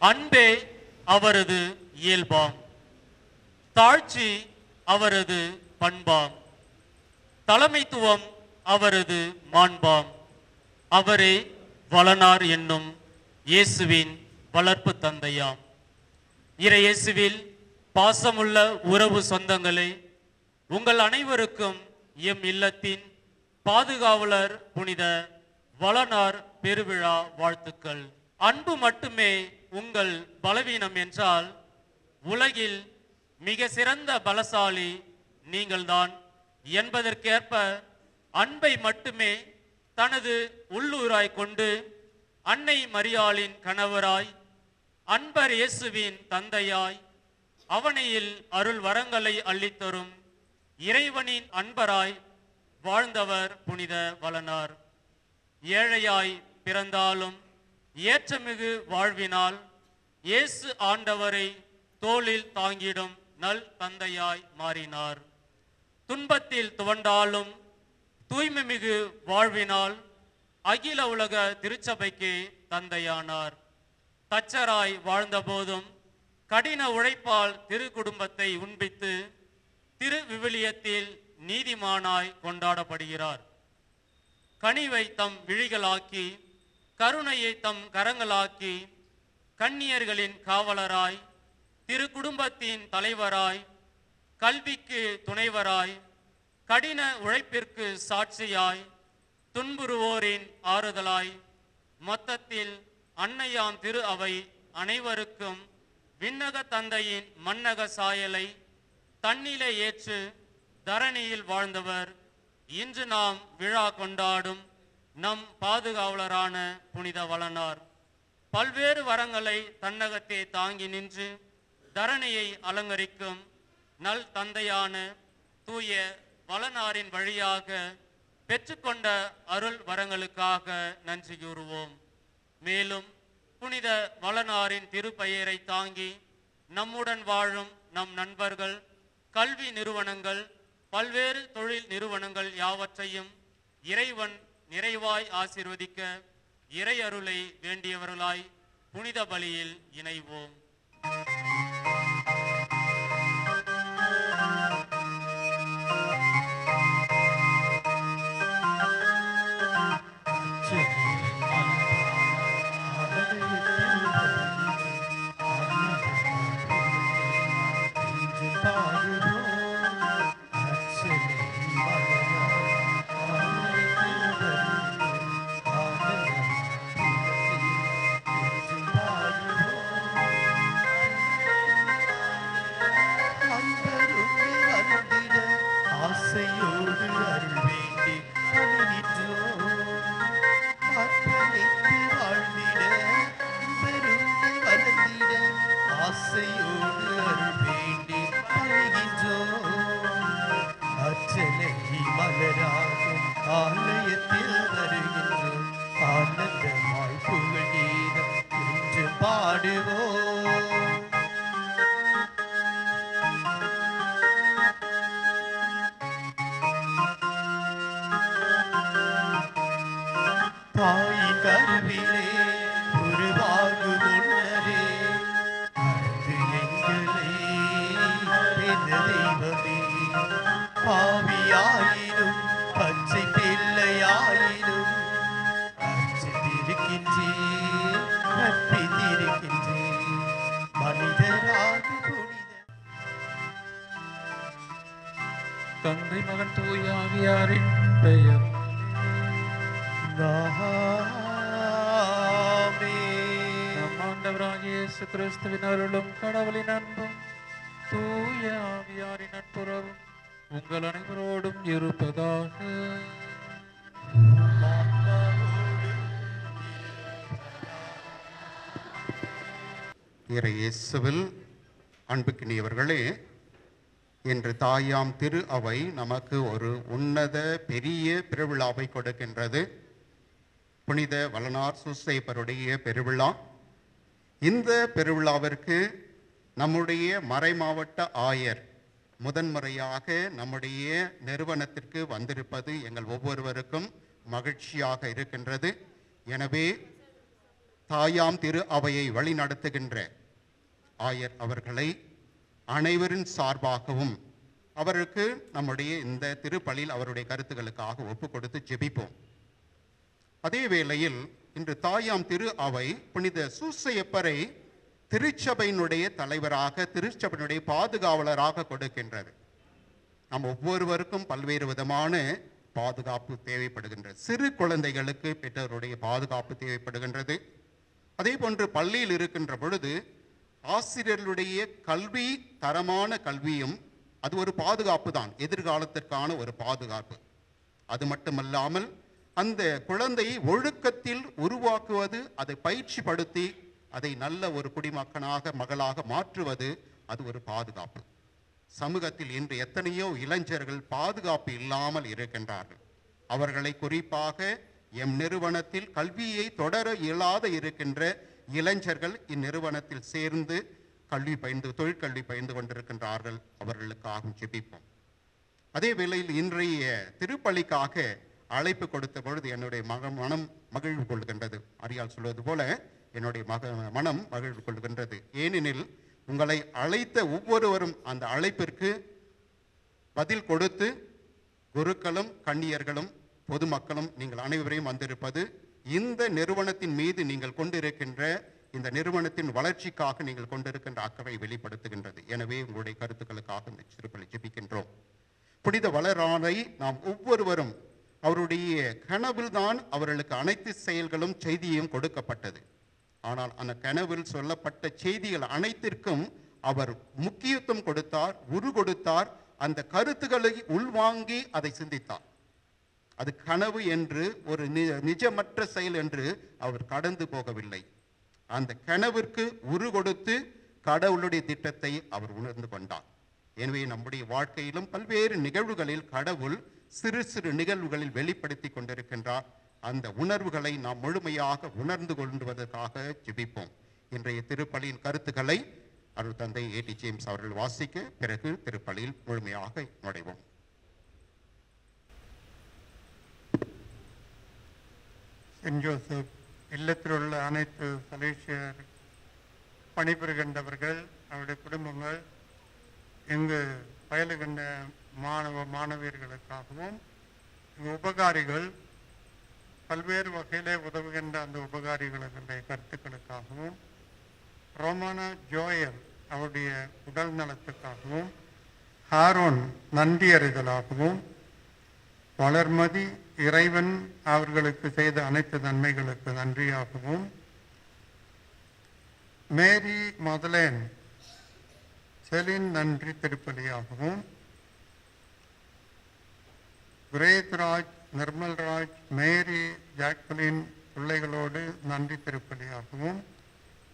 அன்பே அவரது இயல்பாம், தாழ்ச்சி அவரது பண்பாம், தலைமைத்துவம் அவரது மாண்பாம். அவரே வளனார் என்னும் இயேசுவின் வளர்ப்பு தந்தையாம். இறை இயேசுவில் பாசமுள்ள உறவு சொந்தங்களே, உங்கள் அனைவருக்கும் எம் இல்லத்தின் பாதுகாவலர் புனித வளனார் பெருவிழா வாழ்த்துக்கள். அன்பு மட்டுமே உங்கள் பலவீனம் என்றால் உலகில் மிக சிறந்த பலசாலி நீங்கள்தான் என்பதற்கேற்ப அன்பை மட்டுமே தனது உள்ளூராய் கொண்டு அன்னை மரியாளின் கணவராய், அன்பர் இயேசுவின் தந்தையாய், அவனையில் அருள் வரங்களை அள்ளித்தரும் இறைவனின் அன்பராய் வாழ்ந்தவர் புனித வளனார். ஏழையாய் பிறந்தாலும் ஏற்றமிகு வாழ்வினால் இயேசு ஆண்டவரை தோளில் தாங்கிடும் நல் தந்தையாய் மாறினார். துன்பத்தில் துவண்டாலும் தூய்மை மிகு வாழ்வினால் அகில உலக திருச்சபைக்கு தந்தையானார். தச்சராய் வாழ்ந்தபோதும் கடின உழைப்பால் திரு குடும்பத்தை உண்பித்து திரு விவிலியத்தில் நீதிமானாய் கொண்டாடப்படுகிறார். கனிவை தம் விழிகளாக்கி, கருணையை தம் கரங்களாக்கி, கன்னியர்களின் காவலராய், திரு குடும்பத்தின் தலைவராய், கல்விக்கு துணைவராய், கடின உழைப்பிற்கு சாட்சியாய், துன்புறுவோரின் ஆறுதலாய், மொத்தத்தில் அன்னையாம் திரு அவை அனைவருக்கும் விண்ணக தந்தையின் மன்னக சாயலை தன்னிலை ஏற்று தரணியில் வாழ்ந்தவர் இன்று நாம் விழா கொண்டாடும் நம் பாதுகாவலரான புனித வளனார். பல்வேறு வரங்களை தன்னகத்தே தாங்கி நின்று தரணியை அலங்கரிக்கும் நல் தந்தையான தூய வளனாரின் வழியாக பெற்றுக்கொண்ட அருள் வரங்களுக்காக நன்றி கூறுவோம். மேலும் புனித வளனாரின் திருப்பெயரை தாங்கி நம்முடன் வாழும் நம் நண்பர்கள், கல்வி நிறுவனங்கள், பல்வேறு தொழில் நிறுவனங்கள் யாவற்றையும் இறைவன் நிறைவாய் ஆசீர்வதிக்க இறை அருளை வேண்டியவர்களாய் புனித பலியில் இணைவோம். தந்தை மகன் தூய ஆவியாரின் பெயர் நம் ஆண்டவராகிய இயேசு கிறிஸ்துவின் அருளும் கடவுளின் அன்பும் தூய ஆவியாரின் நட்புறவும் உங்கள் அனைவரோடும் இருப்பதாக. இயேசுவில் அன்புக்கினியவர்களே, இன்று தாயாம் திரு அவை நமக்கு ஒரு உன்னத பெரிய பெருவிழாவை கொடுக்கின்றது. புனித வளனார் சூசையப்பருடைய பெருவிழா. இந்த பெருவிழாவிற்கு நம்முடைய மறைமாவட்ட ஆயர் முதன்முறையாக நம்முடைய நிறுவனத்திற்கு வந்திருப்பது எங்கள் ஒவ்வொருவருக்கும் மகிழ்ச்சியாக இருக்கின்றது. எனவே தாயாம் திரு அவையை வழிநடத்துகின்ற ஆயர் அவர்களை அனைவரின் சார்பாகவும் அவருக்கு நம்முடைய இந்த திருப்பலியில் அவருடைய கருத்துக்களுக்காக ஒப்பு கொடுத்து ஜெபிப்போம். அதே வேளையில் இன்று தாயாம் திரு அவை புனித சூசையப்பரை திருச்சபையினுடைய தலைவராக, திருச்சபையினுடைய பாதுகாவலராக கொடுக்கின்றது. நம் ஒவ்வொருவருக்கும் பல்வேறு விதமான பாதுகாப்பு தேவைப்படுகின்றது. சிறு குழந்தைகளுக்கு பெற்றோருடைய பாதுகாப்பு தேவைப்படுகின்றது. அதே போன்று பள்ளியில் இருக்கின்ற பொழுது ஆசிரியர்களுடைய கல்வி, தரமான கல்வியும் அது ஒரு பாதுகாப்பு தான், எதிர்காலத்திற்கான ஒரு பாதுகாப்பு. அது மட்டுமல்லாமல் அந்த குழந்தையை ஒழுக்கத்தில் உருவாக்குவது, அதை பயிற்சிப்படுத்தி அதை நல்ல ஒரு குடிமக்கனாக, மகளாக மாற்றுவது, அது ஒரு பாதுகாப்பு. சமூகத்தில் இன்று எத்தனையோ இளைஞர்கள் பாதுகாப்பு இல்லாமல் இருக்கின்றார்கள். அவர்களை குறிப்பாக எம் நிறுவனத்தில் கல்வியை தொடர இயலாத இருக்கின்ற இளைஞர்கள் இந்நிறுவனத்தில் சேர்ந்து தொழிற்கல்வி பயின்று கொண்டிருக்கின்றார்கள். அவர்களுக்காகவும் ஜெபிப்போம். அதே வேளையில் இன்றைய திருப்பலிக்காக அழைப்பு கொடுத்த பொழுது என்னுடைய மனம் மகிழ்வு கொள்கின்றது. அறியால் சொல்வது போல என்னுடைய மனம் மகிழ்வு கொள்கின்றது. ஏனெனில் உங்களை அழைத்த ஒவ்வொருவரும் அந்த அழைப்பிற்கு பதில் கொடுத்து குருக்களும், கன்னியர்களும், பொதுமக்களும் நீங்கள் அனைவரையும் வந்திருப்பது இந்த நிறுவனத்தின் மீது நீங்கள் கொண்டிருக்கின்ற, இந்த நிறுவனத்தின் வளர்ச்சிக்காக நீங்கள் கொண்டிருக்கின்ற அக்கறை வெளிப்படுத்துகின்றது. எனவே உங்களுடைய கருத்துக்களுக்காக இந்த திருப்பலி ஜெபிக்கின்றோம். புனித வளரானை நாம் ஒவ்வொருவரும் அவருடைய கனவில் தான் அவர்களுக்கு அனைத்து செயல்களும் செய்தியும் கொடுக்கப்பட்டது. ஆனால் அந்த கனவில் சொல்லப்பட்ட செய்திகள் அனைத்திற்கும் அவர் முக்கியத்துவம் கொடுத்தார், உரு கொடுத்தார். அந்த கருத்துக்களை உள்வாங்கி அதை சிந்தித்தார். அது கனவு என்று, ஒரு நிஜமற்ற செயல் என்று அவர் கடந்து போகவில்லை. அந்த கனவிற்கு உரு கொடுத்து கடவுளுடைய திட்டத்தை அவர் உணர்ந்து கொண்டார். எனவே நம்முடைய வாழ்க்கையிலும் பல்வேறு நிகழ்வுகளில் கடவுள் சிறு சிறு நிகழ்வுகளில் வெளிப்படுத்தி கொண்டிருக்கின்றார். அந்த உணர்வுகளை நாம் முழுமையாக உணர்ந்து கொள்வதற்காக ஜெபிப்போம். இன்றைய திருப்பலியின் கருத்துக்களை அருள் தந்தை ஏடி ஜேம்ஸ் அவர்கள் வாசிக்க, பிறகு திருப்பலியில் முழுமையாக நுழைவோம். சென்ட் ஜோசப் இல்லத்தில் உள்ள அனைத்து சலேசியர் பணிபுரிகின்றவர்கள், அவருடைய குடும்பங்கள், இங்கு பயிலுகின்ற மாணவியர்களுக்காகவும், உபகாரிகள், பல்வேறு வகையிலே உதவுகின்ற அந்த உபகாரிகளுடைய கருத்துக்களுக்காகவும், ரோமானா ஜோயல் அவருடைய உடல் நலத்துக்காகவும், ஹாரோன் நன்றி அறிதலாகவும், வளர்மதி இறைவன் அவர்களுக்கு செய்த அனைத்து நன்மைகளுக்கு நன்றியாகவும், மேரி மதலேன் செலின் நன்றி திருப்பலியாகவும், கிரேத்ராஜ், நிர்மல்ராஜ், மேரி ஜாக்வலின் பிள்ளைகளோடு நன்றி திருப்பலியாகவும்,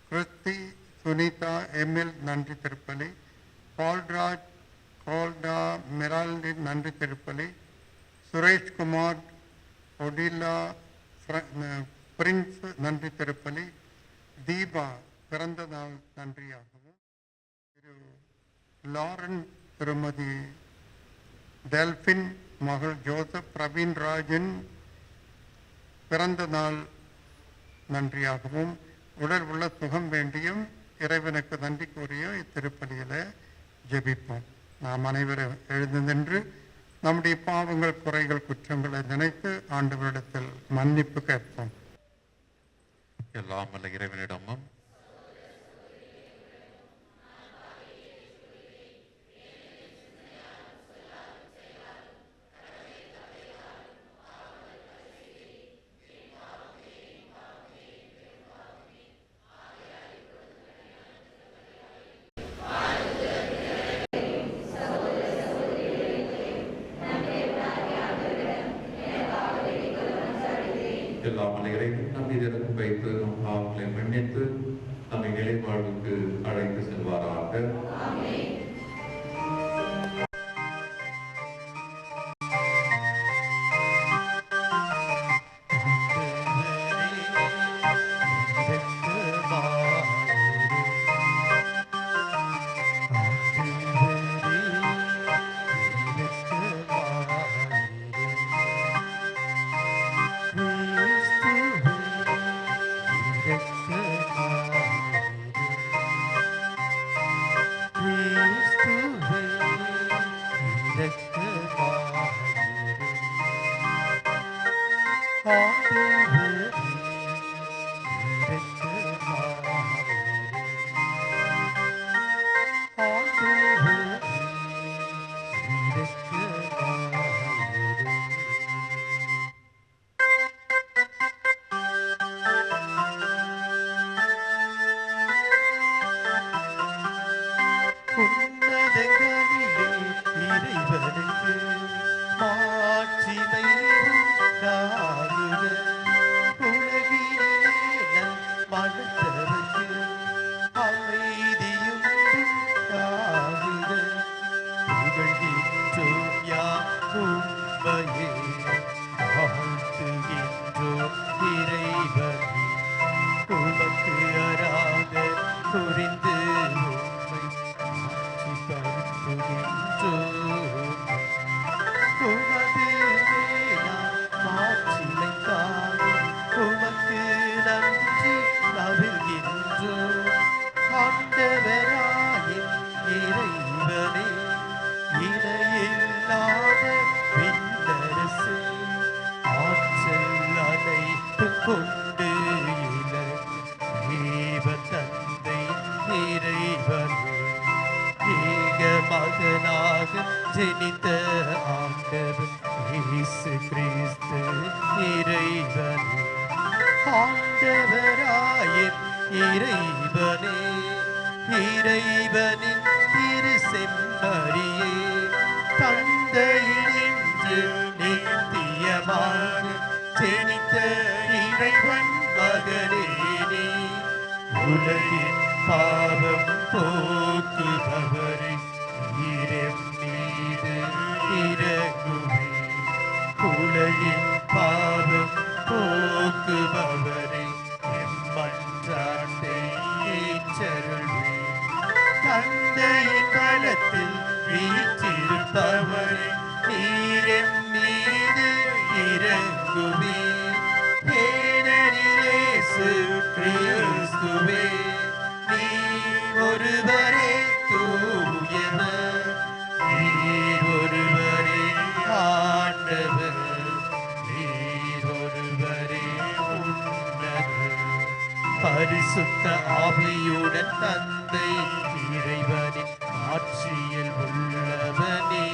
கிறிஸ்தி, சுனிதா, எமில் நன்றி திருப்பலி, பால்ராஜ், கோல்டா, மிரால்டின் நன்றி திருப்பலி, சுரேஷ்குமார், ஒடிலா, பிரின்ஸ் நன்றி திருப்பலி, தீபா பிறந்த நாள் நன்றியாகவும், திரு லாரன், திருமதி டெல்பின், மகள் ஜோசப், பிரவீன் ராஜன் பிறந்த நாள் நன்றியாகவும், உடல் உள்ள சுகம் வேண்டியும் இறைவனுக்கு நன்றி கூறிய இத்திருப்பலியில் ஜெபிப்போம். நாம் அனைவரும் எழுந்து நின்று நம்முடைய பாவங்கள், குறைகள், குற்றங்களை நினைத்து ஆண்டவரிடத்தில் மன்னிப்பு கேட்போம். எல்லாம் வல்ல இறைவனிடமும் எல்லாம் வல்ல இறைவன் நம் மீது இறக்கம் வைத்து நம் பாவங்களை மன்னித்து நம்மை நிலை வாழ்வுக்கு அழைத்து செல்வாராக. Cristo, வானங்களிலே இறைவனுக்கு மாட்சிமை உண்டாகுக. உலகினிலே நம் மனத்தவர்க்கு அமைதியும் உண்டாகுக. புகழ்கின்றோம் யாம் உம்மையே, வாழ்த்துகின்றோம் இறைவனே. உமக்கு அராத புரிந்து உம்மை மாட்சிப்படுத்துகின்றோம். உமது மேலான மாட்சிமைக்காக உமக்கு நன்றி நவில்கின்றோம். ஆண்டவராயின் இறைவனே, இணையில்லாத விண்ணரசே, ஆற்றல் அனைத்தும் கொண்டு தேவ தந்தை இறைவனே, ஏக மகனாக ஜனித்த ஆண்டவர் இயேசு கிறிஸ்து இறைவனே. ஆண்டவராயின் இறைவனே, இறைவனின் திரு செம்மறியே, தந்தையினின்று நித்தியமாக ஜனித்த இறைவன் மகனே நீ. உலகின் பாவம் போக்குபவரே, இரem மீது இரங்குமே. உலகின் பாவம் போக்குபவரே, எம்மன்றாட்டை ஏற்றருள்வே. தந்தையின் பலத்தில் வீற்றிருப்பவரே, நீரெம் மீது இரங்குமே. ஏனெனில் இயேசு கிறிஸ்துவே, நீ ஒருவரே தூயவர், நீர் ஒருவரே ஆண்டவர், நீர் ஒருவரே உன்னதர். பரிசுத்த ஆவியுடன் தந்தை இறைவனின் ஆட்சியில் உள்ளவனே.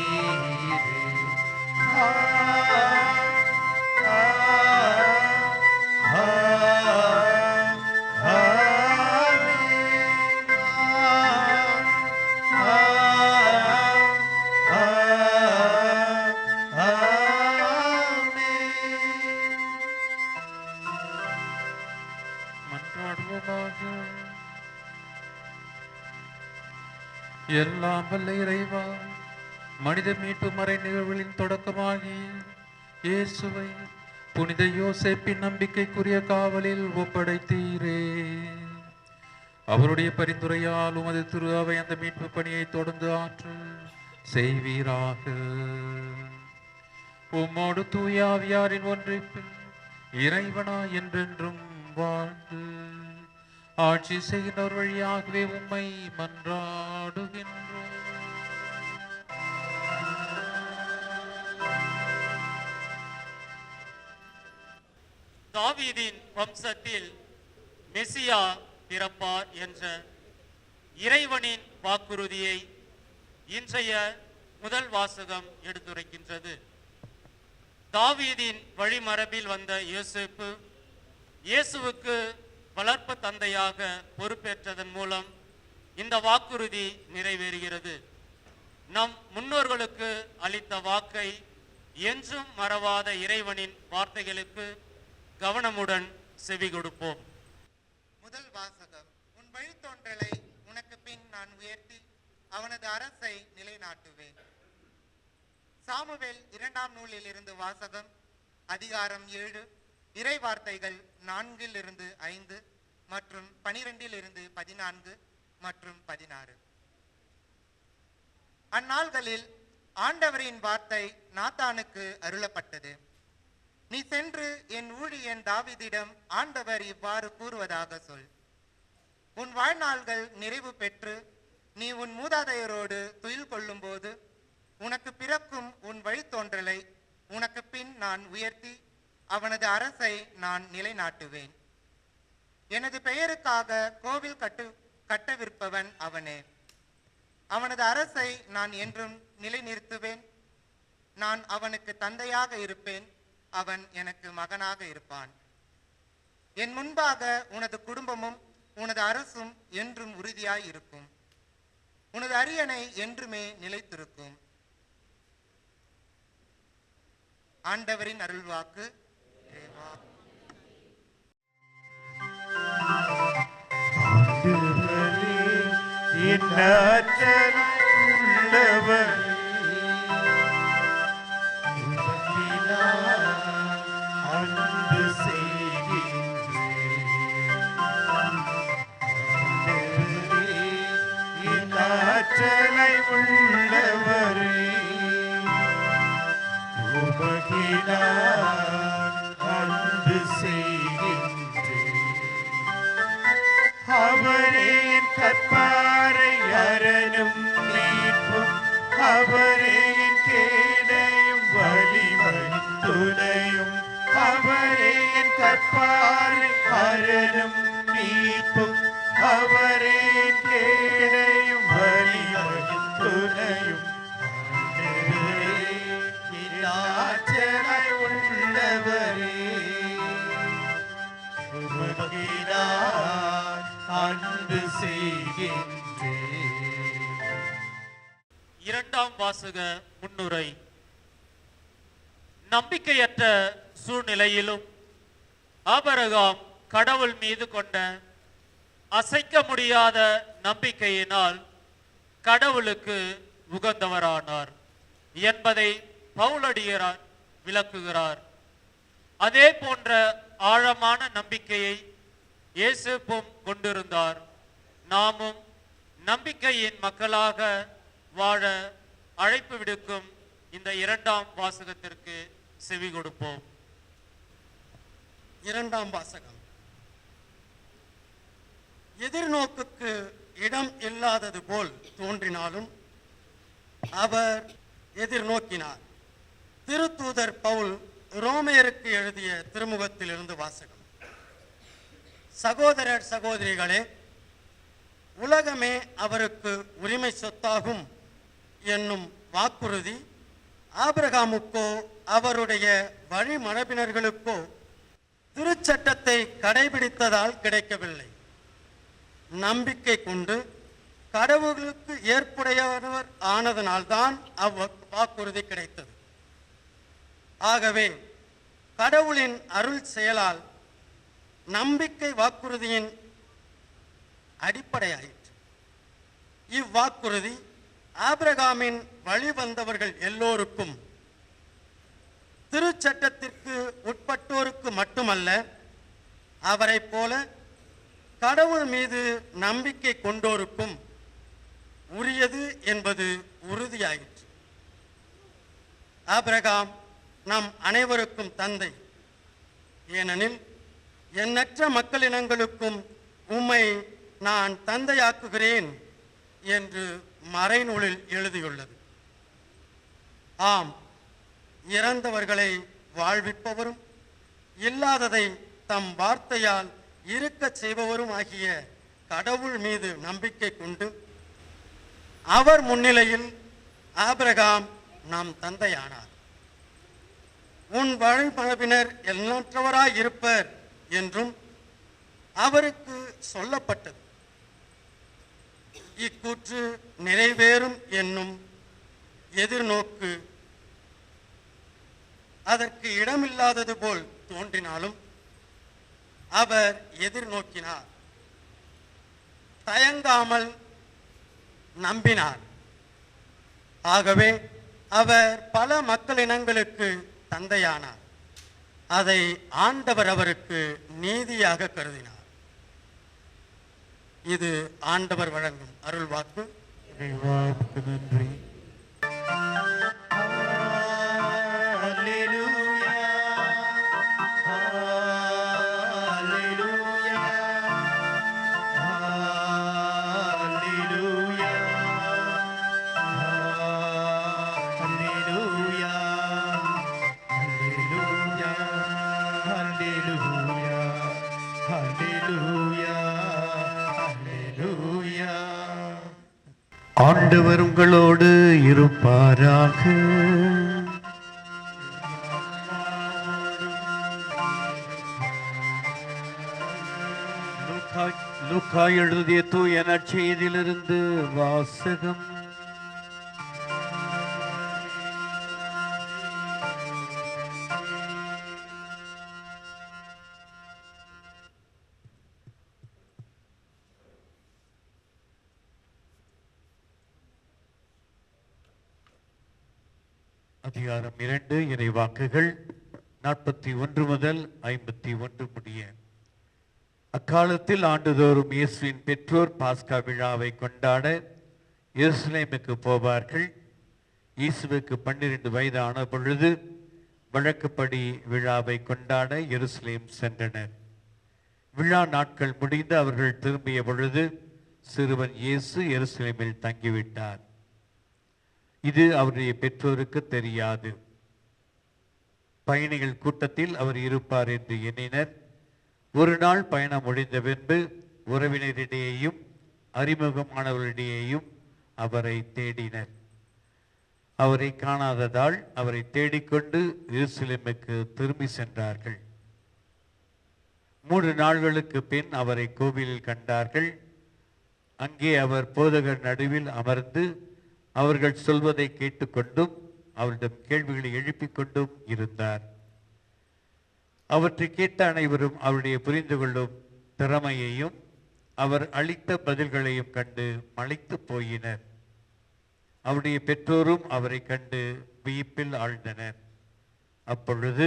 எல்லாம் வல்ல இறைவா, மனித மீட்பு மறை நிகழ்வுகளின் தொடக்கமாகி இயேசுவை புனித யோசேப்பின் நம்பிக்கைக்குரிய காவலில் ஒப்படைத்தீரே. அவருடைய பரிந்துரையால் உமது திரு அவை அந்த மீட்பு பணியை தொடர்ந்து ஆற்றல் செய்வீராக. உம்மோடு தூயாவியாரின் ஒன்றிப்பில் இறைவனா என்றென்றும் வாழ்ந்து ஆட்சி செய்கின்றவர் வழியாகவே உம்மை மன்றாடுகின்றோம். தாவீதின் வம்சத்தில் மெசியா பிறப்பார் என்ற இறைவனின் வாக்குறுதியை இன்றைய முதல் வாசகம் எடுத்துரைக்கின்றது. தாவீதின் வழிமரபில் வந்த யோசேப்பு இயேசுவுக்கு வளர்ப்பு தந்தையாக பொறுப்பேற்றதன் மூலம் இந்த வாக்குறுதி நிறைவேறுகிறது. நம் முன்னோர்களுக்கு அளித்த வாக்கை என்றும் மறவாத இறைவனின் வார்த்தைகளுக்கு கவனமுடன் செவி கொடுப்போம். முதல் வாசகம். உன் வழித்தோன்றலை உனக்கு பின் நான் உயர்த்தி அவனது அரசை நிலைநாட்டுவேன். சாமுவேல் 2ஆம் நூலில் இருந்து வாசகம். அதிகாரம் 7, இறை வார்த்தைகள் 4-5 மற்றும் 12-14 மற்றும் 16. அந்நாள்களில் ஆண்டவரின் வார்த்தை நாத்தானுக்கு அருளப்பட்டது. நீ சென்று என் ஊழியன் தாவீதிடம் ஆண்டவர் இவ்வாறு கூறுவதாக சொல். உன் வாழ்நாள்கள் நிறைவு பெற்று நீ உன் மூதாதையரோடு துயில் கொள்ளும் போது உனக்கு பிறக்கும் உன் வழித்தோன்றலை உனக்கு பின் நான் உயர்த்தி அவனது அரசை நான் நிலைநாட்டுவேன். எனது பெயருக்காக கோவில் கட்டவிருப்பவன் அவனே. அவனது அரசை நான் என்றும் நிலைநிறுத்துவேன். நான் அவனுக்கு தந்தையாக இருப்பேன், அவன் எனக்கு மகனாக இருப்பான். என் முன்பாக உனது குடும்பமும் உனது அரசும் என்றும் உறுதியாய் இருக்கும். உனது அரியணை என்றுமே நிலைத்திருக்கும். ஆண்டவரின் அருள்வாக்கு. அவரே என் கற்பாரை அரணும் மீட்பும், அவரே என் கேடையும் வலிமையும் துணையும். அவரே என் கற்பாரை அரணும் மீட்பும், அவரே என் கேடையும் வலிமையும் துணையும். ஆற்றலாய் உள்ளவரே அன்பு செய்கின்றேன். இரண்டாம் வாசக முன்னுரை. நம்பிக்கையற்ற சூழ்நிலையிலும் ஆபிரகாம் கடவுள் மீது கொண்ட அசைக்க முடியாத நம்பிக்கையினால் கடவுளுக்கு உகந்தவரானார் என்பதை பவுலடியார் விளக்குகிறார். அதே போன்ற ஆழமான நம்பிக்கையை இயேசுவும் கொண்டிருந்தார். நாமும் நம்பிக்கையின் மக்களாக வாழ அழைப்பு விடுக்கும் இந்த இரண்டாம் வாசகத்திற்கு செவி கொடுப்போம். இரண்டாம் வாசகம். எதிர்நோக்குக்கு இடம் இல்லாதது போல் தோன்றினாலும் அவர் எதிர்நோக்கினார். திருத்தூதர் பவுல் ரோமையருக்கு எழுதிய திருமுகத்தில் இருந்து வாசகம். சகோதரர் சகோதரிகளே, உலகமே அவருக்கு உரிமை சொத்தாகும் என்னும் வாக்குறுதி ஆபிரகாமுக்கோ அவருடைய வழிமரபினர்களுக்கோ திருச்சட்டத்தை கடைபிடித்ததால் கிடைக்கவில்லை. நம்பிக்கை கொண்டு கடவுளுக்கு ஏற்புடையவர் ஆனதனால்தான் அவ்வாக்குறுதி கிடைத்தது. ஆகவே கடவுளின் அருள் செயலால் நம்பிக்கை வாக்குறுதியின் அடிப்படையாயிற்று. இவ்வாக்குறுதி ஆபிரகாமின் வழிவந்தவர்கள் எல்லோருக்கும், திருச்சட்டத்திற்கு உட்பட்டோருக்கு மட்டுமல்ல, அவரை போல கடவுள் மீது நம்பிக்கை கொண்டோருக்கும் உரியது என்பது உறுதியாயிற்று. ஆபிரகாம் நம் அனைவருக்கும் தந்தை. ஏனெனில் எண்ணற்ற மக்களினங்களுக்கும் உம்மை நான் தந்தையாக்குகிறேன் என்று மறைநூலில் எழுதியுள்ளது. ஆம், இறந்தவர்களை வாழ்விப்பவரும் இல்லாததை தம் வார்த்தையால் இருக்கச் செய்பவரும் ஆகிய கடவுள் மீது நம்பிக்கை கொண்டு அவர் முன்னிலையில் ஆபிரகாம் நம் தந்தையானார். உன் வழிமரபினர் எண்ணற்றவராய் இருப்பர் என்றும் அவருக்கு சொல்லப்பட்டது. இக்கூற்று நிறைவேறும் என்னும் எதிர்நோக்கு அதற்கு இடமில்லாதது போல் தோன்றினாலும் அவர் எதிர்நோக்கினார், தயங்காமல் நம்பினார். ஆகவே அவர் பல மக்களினங்களுக்கு தந்தையானார். அதை ஆண்டவர் அவருக்கு நீதியாக கருதினார். இது ஆண்டவர் வழங்கும் அருள்வாக்கு. நன்றி. ஆண்டவர் உங்களோடு இருப்பாராக. லூக்கா எழுதிய தூய நற்செய்தியிலிருந்து வாசகம். அதிகாரம் 2, இறைவாக்குகள் 41 முதல் 51 முடிய. அக்காலத்தில் ஆண்டுதோறும் இயேசுவின் பெற்றோர் பாஸ்கா விழாவை கொண்டாட எருசலேமுக்கு போவார்கள். இயேசுவுக்கு 12 வயது ஆன பொழுது வழக்கப்படி விழாவை கொண்டாட எருசலேம் சென்றனர். விழா நாட்கள் முடிந்து அவர்கள் திரும்பிய பொழுது சிறுவன் இயேசு எருசலேமில் தங்கிவிட்டார். இது அவருடைய பெற்றோருக்கு தெரியாது. பயணிகள் கூட்டத்தில் அவர் இருப்பார் என்று எண்ணினர். ஒரு நாள் பயணம் முடிந்த பின்பு உறவினரிடையேயும் அறிமுகமானவர்களிடையேயும் அவரை தேடினர். அவரை காணாததால் அவரை தேடிக்கொண்டு எருசலேமுக்கு திரும்பி சென்றார்கள். 3 நாள்களுக்கு பின் அவரை கோவிலில் கண்டார்கள். அங்கே அவர் போதகர் நடுவில் அமர்ந்து அவர்கள் சொல்வதை கேட்டுக்கொண்டும் அவரிடம் கேள்விகளை எழுப்பிக் கொண்டும் இருந்தார். அவற்றை கேட்ட அனைவரும் அவருடைய புரிந்து கொள்ளும் திறமையையும் அவர் அளித்த பதில்களையும் கண்டு மலைத்து போயினர். அவருடைய பெற்றோரும் அவரை கண்டு வியப்பில் ஆழ்ந்தனர். அப்பொழுது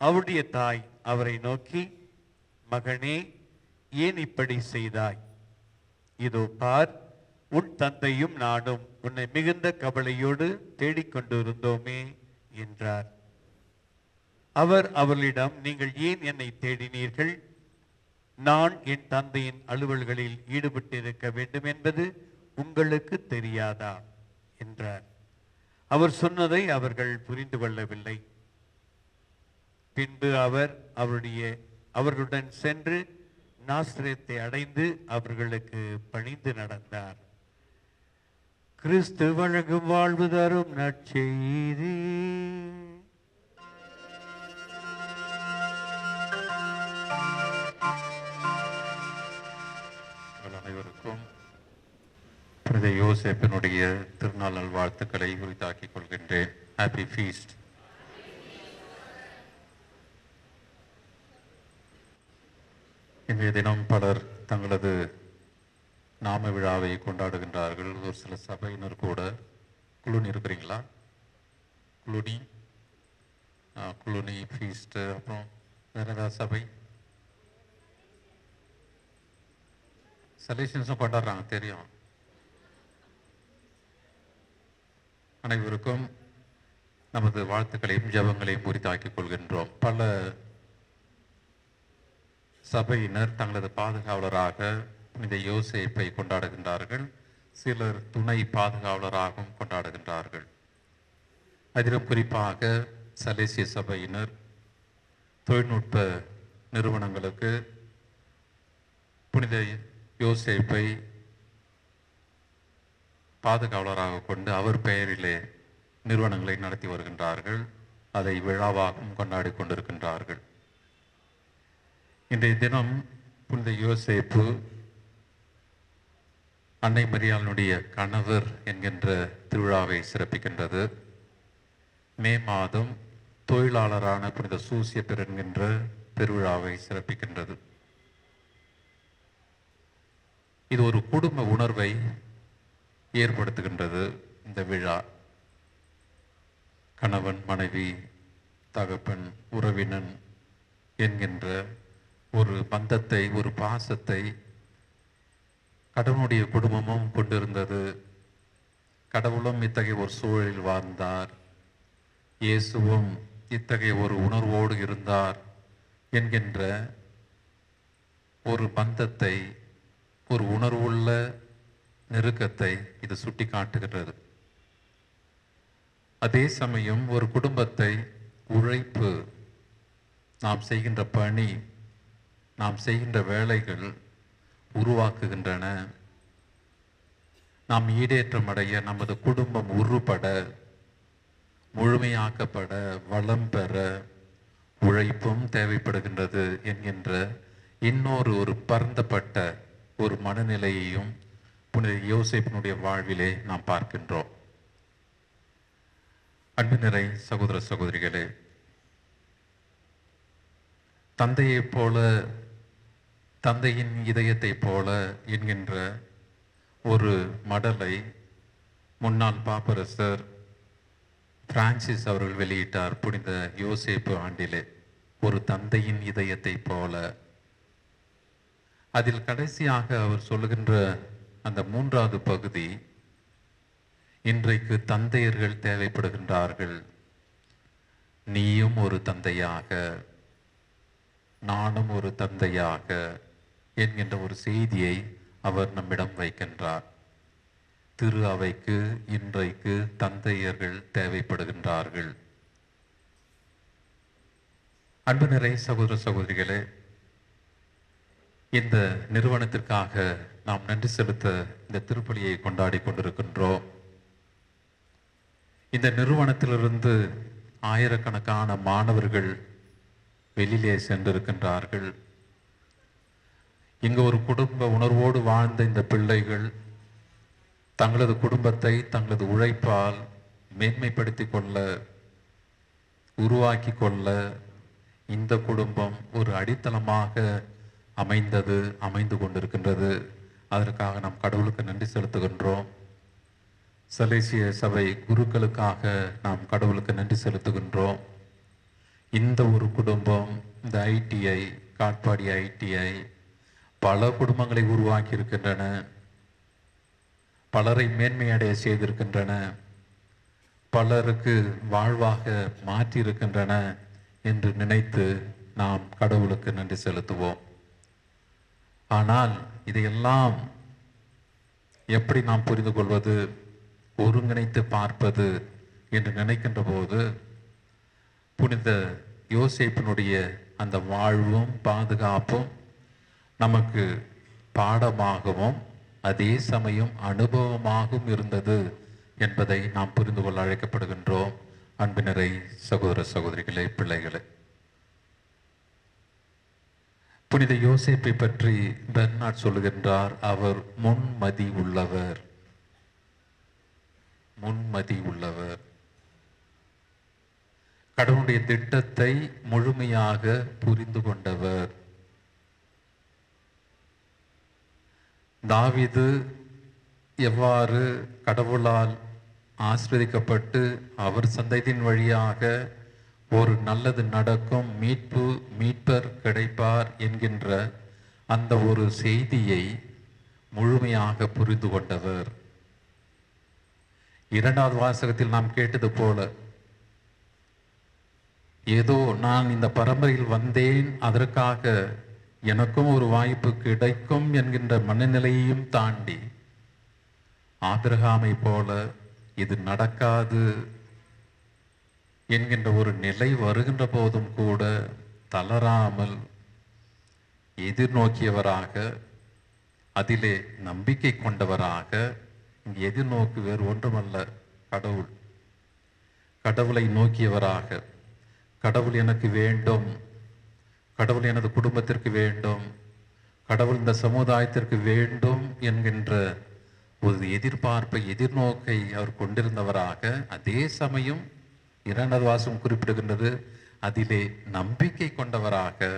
அவருடைய தாய் அவரை நோக்கி, மகனே, ஏன் இப்படி செய்தாய்? இதோ பார், உன் தந்தையும் நானும் உன்னை மிகுந்த கவலையோடு தேடிக்கொண்டிருந்தோமே என்றார். அவர் அவர்களிடம், நீங்கள் ஏன் என்னை தேடினீர்கள்? நான் என் தந்தையின் அலுவல்களில் ஈடுபட்டிருக்க வேண்டும் என்பது உங்களுக்கு தெரியாதா என்றார். அவர் சொன்னதை அவர்கள் புரிந்து கொள்ளவில்லை. பின்பு அவர் அவர்களுடன் சென்று நாசரேத்தை அடைந்து அவர்களுக்கு பணிந்து நடந்தார். கிறிஸ்து வழங்கும் வாழ்வு தரும் நற்செய்தி. அனைவருக்கும் புனித யோசேப்பினுடைய திருநாள் நல்வாழ்த்துக்களை உரித்தாக்கிக் கொள்கின்றேன். Happy feast. இன்றைய தினம் பலர் தங்களது நாம விழாவை கொண்டாடுகின்றார்கள். ஒரு சில சபையினர் கூட குழுனி இருக்கிறீங்களா? குழுனி ஃபீஸ்ட்டு, அப்புறம் வேற ஏதாவது சபை செலிப்ரேஷன்ஸும் கொண்டாடுறாங்க, தெரியும். அனைவருக்கும் நமது வாழ்த்துக்களையும் ஜெபங்களையும் உரித்தாக்கிக் கொள்கின்றோம். பல சபையினர் தங்களது பாதுகாவலராக புனித யோசேப்பை கொண்டாடுகின்றார்கள். சிலர் துணை பாதுகாவலராகவும் கொண்டாடுகின்றார்கள். அதிலும் குறிப்பாக சலேசிய சபையினர் தொழில்நுட்ப நிறுவனங்களுக்கு புனித யோசேப்பை பாதுகாவலராக கொண்டு அவர் பெயரிலே நிறுவனங்களை நடத்தி வருகின்றார்கள். அதை விழாவாகவும் கொண்டாடி கொண்டிருக்கின்றார்கள். இன்றைய தினம் புனித யோசேப்பு அன்னை மரியாளுடைய கணவர் என்கின்ற திருவிழாவை சிறப்பிக்கின்றது. மே மாதம் தொழிலாளரான புனித சூசியப்பர் என்கின்ற பெருவிழாவை சிறப்பிக்கின்றது. இது ஒரு குடும்ப உணர்வை ஏற்படுத்துகின்றது. இந்த விழா கணவன், மனைவி, தகப்பன், உறவினன் என்கின்ற ஒரு பந்தத்தை, ஒரு பாசத்தை கடவுளுடைய குடும்பமும் கொண்டிருந்தது. கடவுளும் இத்தகைய ஒரு சூழலில் வாழ்ந்தார். இயேசுவும் இத்தகைய ஒரு உணர்வோடு இருந்தார் என்கின்ற ஒரு பந்தத்தை, ஒரு உணர்வுள்ள நெருக்கத்தை இது சுட்டி காட்டுகிறது. அதே சமயம் ஒரு குடும்பத்தை உழைப்பு, நாம் செய்கின்ற பணி, நாம் செய்கின்ற வேலைகள் உருவாக்குகின்றன. நாம் ஈடேற்றம் அடைய, நமது குடும்பம் உருப்பட, முழுமையாக்கப்பட, வளம் பெற உழைப்பும் தேவைப்படுகின்றது என்கின்ற இன்னொரு ஒரு பரந்தப்பட்ட ஒரு மனநிலையையும் புனித யோசேப்பினுடைய வாழ்விலே நாம் பார்க்கின்றோம். அன்பு நிறை சகோதர சகோதரிகளே, தந்தையைப் போல, தந்தையின் இதயத்தைப் போல என்கின்ற ஒரு மடலை முன்னாள் பாப்பரசர் பிரான்சிஸ் அவர்கள் வெளியிட்டார் புனித யோசேப்பு ஆண்டிலே. ஒரு தந்தையின் இதயத்தைப் போல. அதில் கடைசியாக அவர் சொல்லுகின்ற அந்த 3வது பகுதி, இன்றைக்கு தந்தையர்கள் தேவைப்படுகின்றார்கள். நீயும் ஒரு தந்தையாக, நானும் ஒரு தந்தையாக என்கின்ற ஒரு செய்தியை அவர் நம்மிடம் வைக்கின்றார். திரு அவைக்கு இன்றைக்கு தந்தையர்கள் தேவைப்படுகின்றார்கள். அன்பு நிறை சகோதர சகோதரிகளே, இந்த நிறுவனத்திற்காக நாம் நன்றி செலுத்த இந்த திருப்பலியை கொண்டாடி கொண்டிருக்கின்றோம். இந்த நிறுவனத்திலிருந்து ஆயிரக்கணக்கான மாணவர்கள் வெளியிலே சென்றிருக்கின்றார்கள். இங்கு ஒரு குடும்ப உணர்வோடு வாழ்ந்த இந்த பிள்ளைகள் தங்களது குடும்பத்தை தங்களது உழைப்பால் மேன்மைப்படுத்தி கொள்ள, உருவாக்கி கொள்ள இந்த குடும்பம் ஒரு அடித்தளமாக அமைந்து கொண்டிருக்கின்றது. அதற்காக நாம் கடவுளுக்கு நன்றி செலுத்துகின்றோம். சலேசிய சபை குருக்களுக்காக நாம் கடவுளுக்கு நன்றி செலுத்துகின்றோம். இந்த ஒரு குடும்பம், இந்த ஐடிஐ, காட்பாடி ஐடிஐ பல குடும்பங்களை உருவாக்கி இருக்கின்றன, பலரை மேன்மையடைய செய்திருக்கின்றன, பலருக்கு வாழ்வாக மாற்றி இருக்கின்றன என்று நினைத்து நாம் கடவுளுக்கு நன்றி செலுத்துவோம். ஆனால் இதையெல்லாம் எப்படி நாம் புரிந்து கொள்வது, ஒருங்கிணைத்து பார்ப்பது என்று நினைக்கின்ற போது, புனித யோசேப்பினுடைய அந்த வாழ்வும் பாதுகாப்பும் நமக்கு பாடமாகவும் அதே சமயம் அனுபவமாகவும் இருந்தது என்பதை நாம் புரிந்து கொள்ள அழைக்கப்படுகின்றோம். அன்பினரை சகோதர சகோதரிகளே, பிள்ளைகளே, புனித யோசேப்பை பற்றி பெர்னார்ட் சொல்லுகின்றார், அவர் முன்மதி உள்ளவர். முன்மதி உள்ளவர். கடவுளுடைய திட்டத்தை முழுமையாக புரிந்து கொண்டவர். தாவீது எவ்வாறு கடவுளால் ஆசீர்வதிக்கப்பட்டு அவர் சந்ததியின் வழியாக ஒரு நல்லது நடக்கும், மீட்பர் கிடைப்பார் என்கின்ற அந்த ஒரு செய்தியை முழுமையாக புரிந்து கொண்டவர். 2வது வாசகத்தில் நாம் கேட்டது போல, ஏதோ நான் இந்த பரம்பரையில் வந்தேன், அதற்காக எனக்கும் ஒரு வாய்ப்பு கிடைக்கும் என்கின்ற மனநிலையையும் தாண்டி, ஆபிரகாமை போல இது நடக்காது என்கின்ற ஒரு நிலை வருகின்ற போதும் கூட தளராமல் எதிர்நோக்கியவராக, அதிலே நம்பிக்கை கொண்டவராக, இங்கு எதிர்நோக்கு வேறு ஒன்றுமல்ல, கடவுளை நோக்கியவராக, கடவுள் எனக்கு வேண்டும், கடவுள் எனது குடும்பத்திற்கு வேண்டும், கடவுள் இந்த சமுதாயத்திற்கு வேண்டும் என்கின்ற ஒரு எதிர்பார்ப்பை, எதிர்நோக்கை அவர் கொண்டிருந்தவராக, அதே சமயம் 2வது வாசகம் குறிப்பிடுகின்றது, அதிலே நம்பிக்கை கொண்டவராக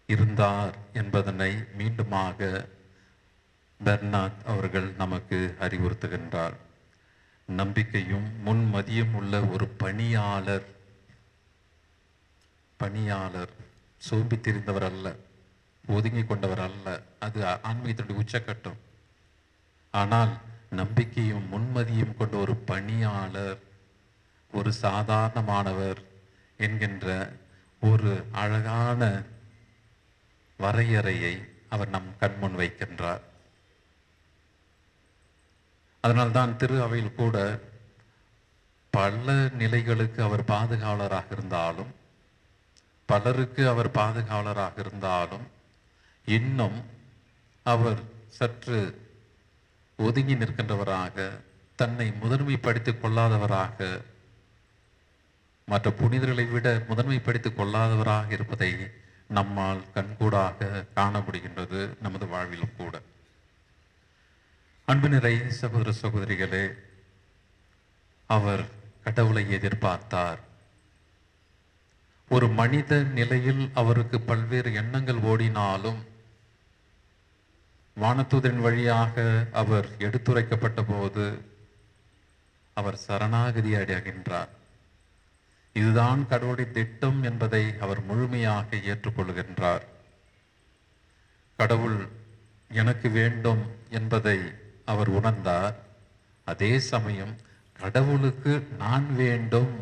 இருந்தார் என்பதனை மீண்டுமாக பெர்னார்ட் அவர்கள் நமக்கு அறிவுறுத்துகின்றார். நம்பிக்கையும் முன்மதியும் உள்ள ஒரு பணியாளர் சோம்பி தெரிந்தவர் அல்ல, ஒதுங்கி கொண்டவர் அல்ல. அது ஆன்மீகத்தினுடைய உச்சக்கட்டம். ஆனால் நம்பிக்கையும் முன்மதியும் கொண்ட ஒரு பணியாளர், ஒரு சாதாரணமானவர் என்கின்ற ஒரு அழகான வரையறையை அவர் நம் கண்முன் வைக்கின்றார். அதனால்தான் திரு அவையில் கூட பல நிலைகளுக்கு அவர் பாதுகாவலராக இருந்தாலும், பலருக்கு அவர் பாதுகாவலராக இருந்தாலும், இன்னும் அவர் சற்று ஒதுங்கி நிற்கின்றவராக, தன்னை முதன்மைப்படுத்திக் கொள்ளாதவராக, மற்ற புனிதர்களை விட முதன்மைப்படுத்திக் கொள்ளாதவராக இருப்பதை நம்மால் கண்கூடாக காண முடிகின்றது நமது வாழ்விலும் கூட. அன்பு நிறை சகோதர சகோதரிகளே, அவர் கடவுளை எதிர்பார்த்தார். ஒரு மனித நிலையில் அவருக்கு பல்வேறு எண்ணங்கள் ஓடினாலும் வானதூதரின் வழியாக அவர் எடுத்துரைக்கப்பட்ட போது அவர் சரணாகதி அடைகின்றார். இதுதான் கடவுளுடைய திட்டம் என்பதை அவர் முழுமையாக ஏற்றுக்கொள்கின்றார். கடவுள் எனக்கு வேண்டும் என்பதை அவர் உணர்ந்தார். அதே சமயம் கடவுளுக்கு நான் வேண்டும்,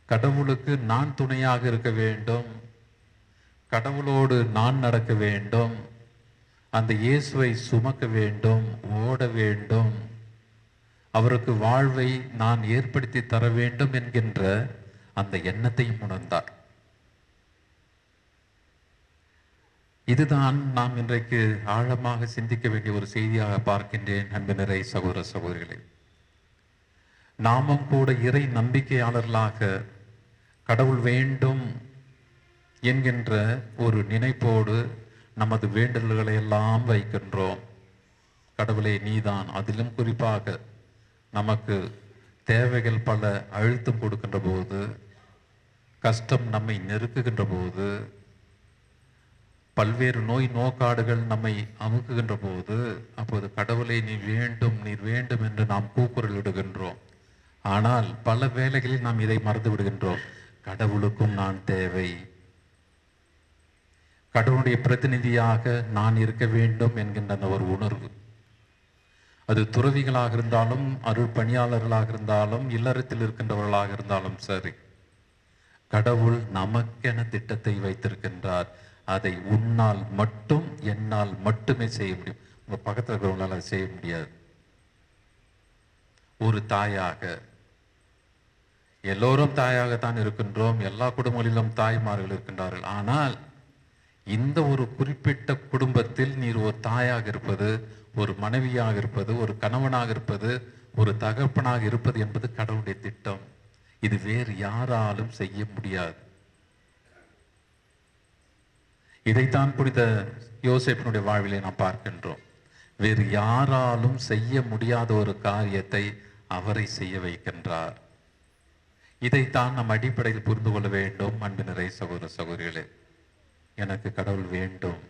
கடவுளுக்கு நான் துணையாக இருக்க வேண்டும், கடவுளோடு நான் நடக்க வேண்டும், அந்த இயேசுவை சுமக்க வேண்டும், ஓட வேண்டும், அவருக்கு வாழ்வை நான் ஏற்படுத்தி தர வேண்டும் என்கின்ற அந்த எண்ணத்தையும் உணர்ந்தார். இதுதான் நாம் இன்றைக்கு ஆழமாக சிந்திக்க வேண்டிய ஒரு செய்தியாக பார்க்கின்றேன். அன்பு நிறை சகோதர சகோதரிகளே, நாமும் கூட இறை நம்பிக்கையாளர்களாக கடவுள் வேண்டும் என்கின்ற ஒரு நினைப்போடு நமது வேண்டல்களை எல்லாம் வைக்கின்றோம். கடவுளே நீதான், அதிலும் குறிப்பாக நமக்கு தேவைகள் பல அழுத்தம் கொடுக்கின்ற போது, கஷ்டம் நம்மை நெருக்குகின்ற போது, பல்வேறு நோய் நோக்காடுகள் நம்மை அமுக்குகின்ற போது, அப்போது கடவுளை நீர் வேண்டும் என்று நாம் கூக்குரல் இடுகின்றோம். ஆனால் பல வேளைகளில் நாம் இதை மறந்து விடுகின்றோம். கடவுளுக்கும் நான் தேவை, கடவுளுடைய பிரதிநிதியாக நான் இருக்க வேண்டும் என்கின்ற அந்த ஒரு உணர்வு, அது துறவிகளாக இருந்தாலும், அருள் பணியாளர்களாக இருந்தாலும், இல்லறத்தில் இருக்கின்றவர்களாக இருந்தாலும் சரி, கடவுள் நமக்கென திட்டத்தை வைத்திருக்கின்றார். அதை உன்னால் மட்டும் என்னால் மட்டுமே செய்ய முடியும். உங்க பக்கத்தில் இருக்கிறவங்களால் அதை செய்ய முடியாது. ஒரு தாயாக, எல்லோரும் தாயாகத்தான் இருக்கின்றோம், எல்லா குடும்பங்களிலும் தாய்மார்கள் இருக்கின்றார்கள். ஆனால் இந்த ஒரு குறிப்பிட்ட குடும்பத்தில் நீர் ஒரு தாயாக இருப்பது, ஒரு மனைவியாக இருப்பது, ஒரு கணவனாக இருப்பது, ஒரு தகப்பனாக இருப்பது என்பது கடவுளுடைய திட்டம். இது வேறு யாராலும் செய்ய முடியாது. இதைத்தான் புனித யோசேப்பினுடைய வாழ்விலே நாம் பார்க்கின்றோம். வேறு யாராலும் செய்ய முடியாத ஒரு காரியத்தை அவரை செய்ய வைக்கின்றார். இதைத்தான் நாம் அடிப்படையில் புரிந்து கொள்ள வேண்டும். அன்பு நிறை சகோதர சகோதரிகளே, எனக்கு கடவுள் வேண்டும்,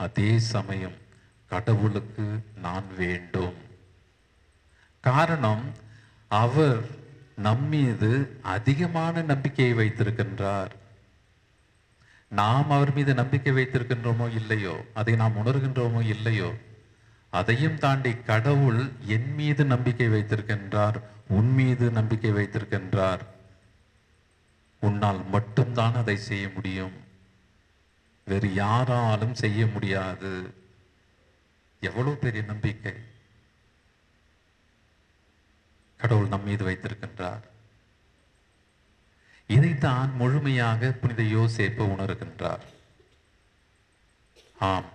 அதே சமயம் கடவுளுக்கு நான் வேண்டும். காரணம், அவர் நம்மீது அதிகமான நம்பிக்கையை வைத்திருக்கின்றார். நாம் அவர் மீது நம்பிக்கை வைத்திருக்கின்றோமோ இல்லையோ, அதை நாம் உணர்கின்றோமோ இல்லையோ, அதையும் தாண்டி கடவுள் என் மீது நம்பிக்கை வைத்திருக்கின்றார், உன் மீது நம்பிக்கை வைத்திருக்கின்றார். உன்னால் மட்டும்தான் அதை செய்ய முடியும், வேறு யாராலும் செய்ய முடியாது. எவ்வளவு பெரிய நம்பிக்கை கடவுள் நம் மீது வைத்திருக்கின்றார். இதைத்தான் முழுமையாக புனித யோசேப்பு உணர்கின்றார். ஆம்,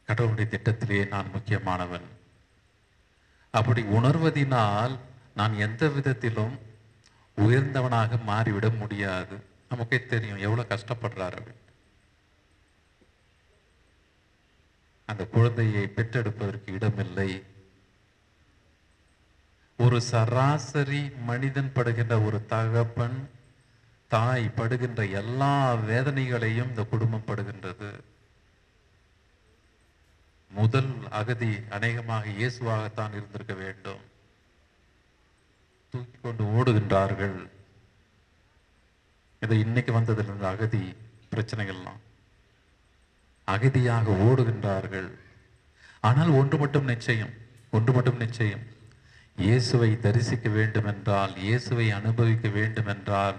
கடவுளுடைய திட்டத்திலே நான் முக்கியமானவன். அப்படி உணர்வதினால் நான் எந்த விதத்திலும் உயர்ந்தவனாக மாறிவிட முடியாது. நமக்கே தெரியும் எவ்வளவு கஷ்டப்படுறாரு. அந்த குழந்தையை பெற்றெடுப்பதற்கு இடமில்லை. ஒரு சராசரி மனிதன் படுகின்ற ஒரு தகப்பன் தாய் படுகின்ற எல்லா வேதனைகளையும் இந்த குடும்பம் படுகின்றது. முதல் அகதி அநேகமாக இயேசுவாகத்தான் இருந்திருக்க வேண்டும். தூக்கி கொண்டு ஓடுகின்றார்கள். இது இன்னைக்கு வந்ததிலிருந்து அகதி பிரச்சனைகள்லாம், அகதியாக ஓடுகின்றார்கள். ஆனால் ஒன்று மட்டும் நிச்சயம், இயேசுவை தரிசிக்க வேண்டும் என்றால், இயேசுவை அனுபவிக்க வேண்டும் என்றால்,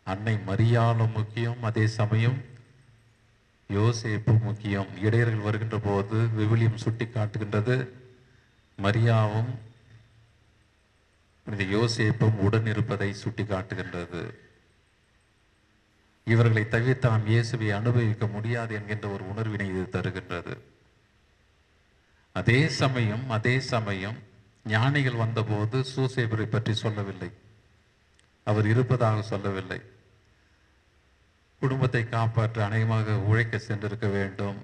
அன்னை மரியாளும் முக்கியம், அதே சமயம் யோசேப்பு முக்கியம். இடையர்கள் வருகின்ற போது விவிலியம் சுட்டி காட்டுகின்றது, மரியாவும் இந்த யோசேப்பும் உடன் இருப்பதை சுட்டி காட்டுகின்றது. இவர்களை தவிர்த்து நாம் இயேசுவை அனுபவிக்க முடியாது என்கின்ற ஒரு உணர்வினை இது தருகின்றது. அதே சமயம் ஞானிகள் வந்தபோது சூசேப்பரை பற்றி சொல்லவில்லை, அவர் இருப்பதாக சொல்லவில்லை. குடும்பத்தை காப்பாற்ற அநேகமாக உழைக்க சென்றிருக்க வேண்டும்.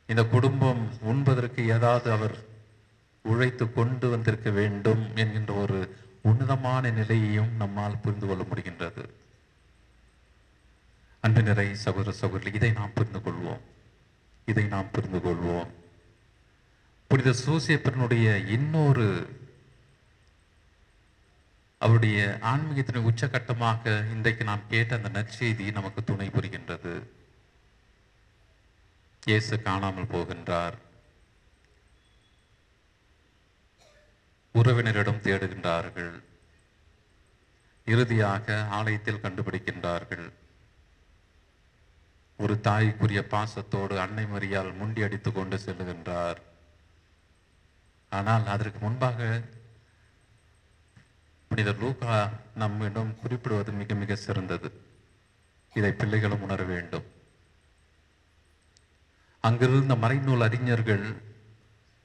இந்த குடும்பம் உண்பதற்கு ஏதாவது அவர் உழைத்து கொண்டு வந்திருக்க வேண்டும் என்கின்ற ஒரு உன்னதமான நிலையையும் நம்மால் புரிந்து கொள்ள முடிகின்றது. அன்பு நிறை சகோதர சகோதரி, இதை நாம் புரிந்து கொள்வோம். புனித சூசேப்பனுடைய இன்னொரு அவருடைய ஆன்மீகத்தின் உச்சகட்டமாக இன்றைக்கு நாம் கேட்ட அந்த நற்செய்தி நமக்கு துணை புரிகின்றது. இயேசு காணாமல் போகின்றார். உறவினரிடம் தேடுகின்றார்கள். இறுதியாக ஆலயத்தில் கண்டுபிடிக்கின்றார்கள். ஒரு தாய்க்குரிய பாசத்தோடு அன்னை மரியாள் முண்டி அடித்துக் கொண்டு செல்லுகின்றார். ஆனால் அதற்கு முன்பாக புனித லூக்கா நம்மிடம் குறிப்பிடுவது மிக மிக சிறந்தது. இதை பிள்ளைகளும் உணர வேண்டும். அங்கிருந்த மறைநூல் அறிஞர்கள்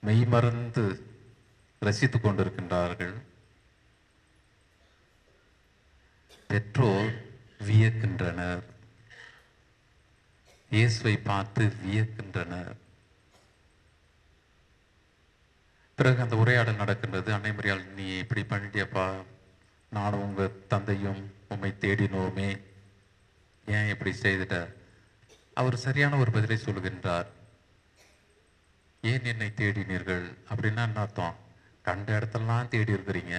மெய்மறந்து ரசித்துக் கொண்டிருக்கின்றார்கள். பெற்றோர் வியக்கின்றனர். இயேசுவை பார்த்து வியக்கின்றனர். பிறகு அந்த உரையாடல் நடக்கின்றது. அன்னை மரியாள், நீ இப்படி பண்ணிட்டியப்பா, நானும் உங்க தந்தையும் உம்மை தேடினோமே, ஏன் இப்படி செய்துட்ட? அவர் சரியான ஒரு பதிலை சொல்லுகின்றார். ஏன் என்னை தேடினீர்கள் அப்படின்னா என்ன அர்த்தம்? கண்ட இடத்தெல்லாம் தேடி இருக்கிறீங்க,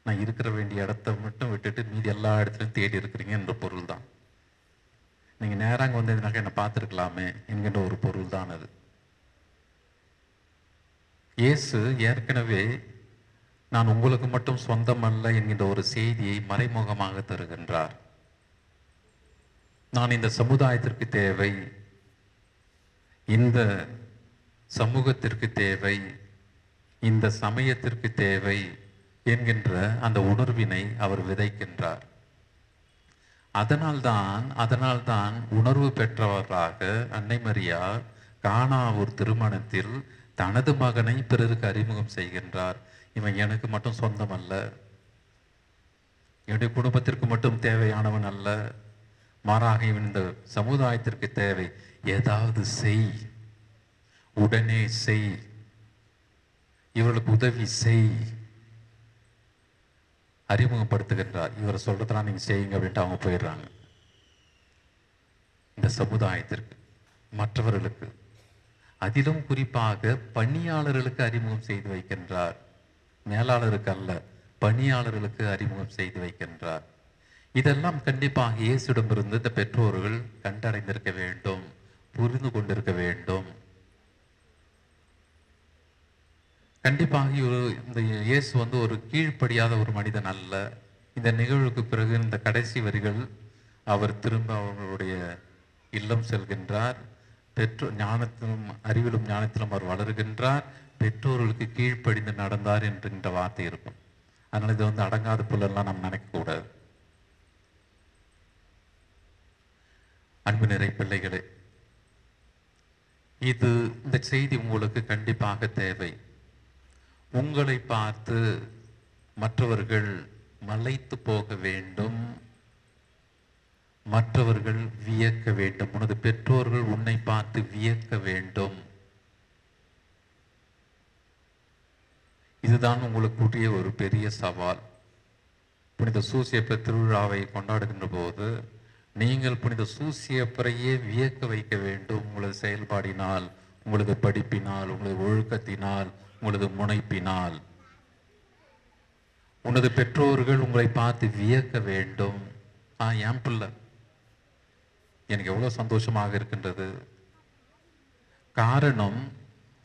நான் இருக்கிற வேண்டிய இடத்த மட்டும் விட்டுட்டு மீதி எல்லா இடத்துலையும் தேடி இருக்கிறீங்க என்ற பொருள் தான். நீங்கள் நேராங்க வந்ததுனாக்க என்னை பார்த்துருக்கலாமே என்கின்ற ஒரு பொருள் தான் அது. இயேசு ஏற்கனவே நான் உங்களுக்கு மட்டும் சொந்தமல்ல என்கின்ற ஒரு செய்தியை மறைமுகமாக தருகின்றார். நான் இந்த சமுதாயத்திற்கு தேவை, இந்த சமூகத்திற்கு தேவை, இந்த சமயத்திற்கு தேவை என்கின்ற அந்த உணர்வினை அவர் விதைக்கின்றார். அதனால்தான் உணர்வு பெற்றவராக அன்னை மரியாள் கானாவூர் திருமணத்தில் தனது மகனை பிறருக்கு அறிமுகம் செய்கின்றார். இவன் எனக்கு மட்டும் சொந்தம் அல்ல, என்னுடைய குடும்பத்திற்கு மட்டும் தேவையானவன் அல்ல, மாறாக இவன் இந்த சமுதாயத்திற்கு தேவை. ஏதாவது செய், உடனே செய், இவர்களுக்கு உதவி செய், அறிமுகப்படுத்துகின்றார். இவரை சொல்றதெல்லாம் நீங்க செய்யுங்க அப்படின்ட்டு அவங்க போயிடுறாங்க. இந்த சமுதாயத்திற்கு, மற்றவர்களுக்கு, அதிலும் குறிப்பாக பணியாளர்களுக்கு அறிமுகம் செய்து வைக்கின்றார். மேலாளருக்கு அல்ல, பணியாளர்களுக்கு அறிமுகம் செய்து வைக்கின்றார். இதெல்லாம் கண்டிப்பாக இயேசுடமிருந்து இந்த பெற்றோர்கள் கண்டடைந்திருக்க வேண்டும், புரிந்து கொண்டிருக்க வேண்டும். கண்டிப்பாக இந்த இயேசு ஒரு கீழ்ப்படியாத ஒரு மனிதன் அல்ல. இந்த நிகழ்வுக்கு பிறகு இந்த கடைசி வரிகள், அவர் திரும்ப அவர்களுடைய இல்லம் செல்கின்றார். ஞானத்திலும் அறிவிலும் ஞானத்திலும் அவர் வளர்கின்றார். பெற்றோர்களுக்கு கீழ்ப்படிந்து நடந்தார் என்கின்ற வார்த்தை இருக்கும். அதனால இது அடங்காத புல்லெல்லாம் நாம் நினைக்கக்கூடாது. அன்பு நிறை பிள்ளைகளே, இந்த செய்தி உங்களுக்கு கண்டிப்பாக தேவை. உங்களை பார்த்து மற்றவர்கள் மலைத்து போக வேண்டும், மற்றவர்கள் வியக்க வேண்டும். உனது பெற்றோர்கள் உன்னை பார்த்து வியக்க வேண்டும். இதுதான் உங்களுக்குரிய ஒரு பெரிய சவால். புனித சூசியப்பர் திருவிழாவை கொண்டாடுகின்ற போது நீங்கள் புனித சூசியப்பரையே வியக்க வைக்க வேண்டும். உங்களது செயல்பாடினால், உங்களது படிப்பினால், உங்களது ஒழுக்கத்தினால், உங்களது முனைப்பினால். உனது பெற்றோர்கள் உங்களை பார்த்து வியக்க வேண்டும். என் பிள்ளை, எனக்கு எவ்வளவு சந்தோஷமாக இருக்கின்றது. காரணம்,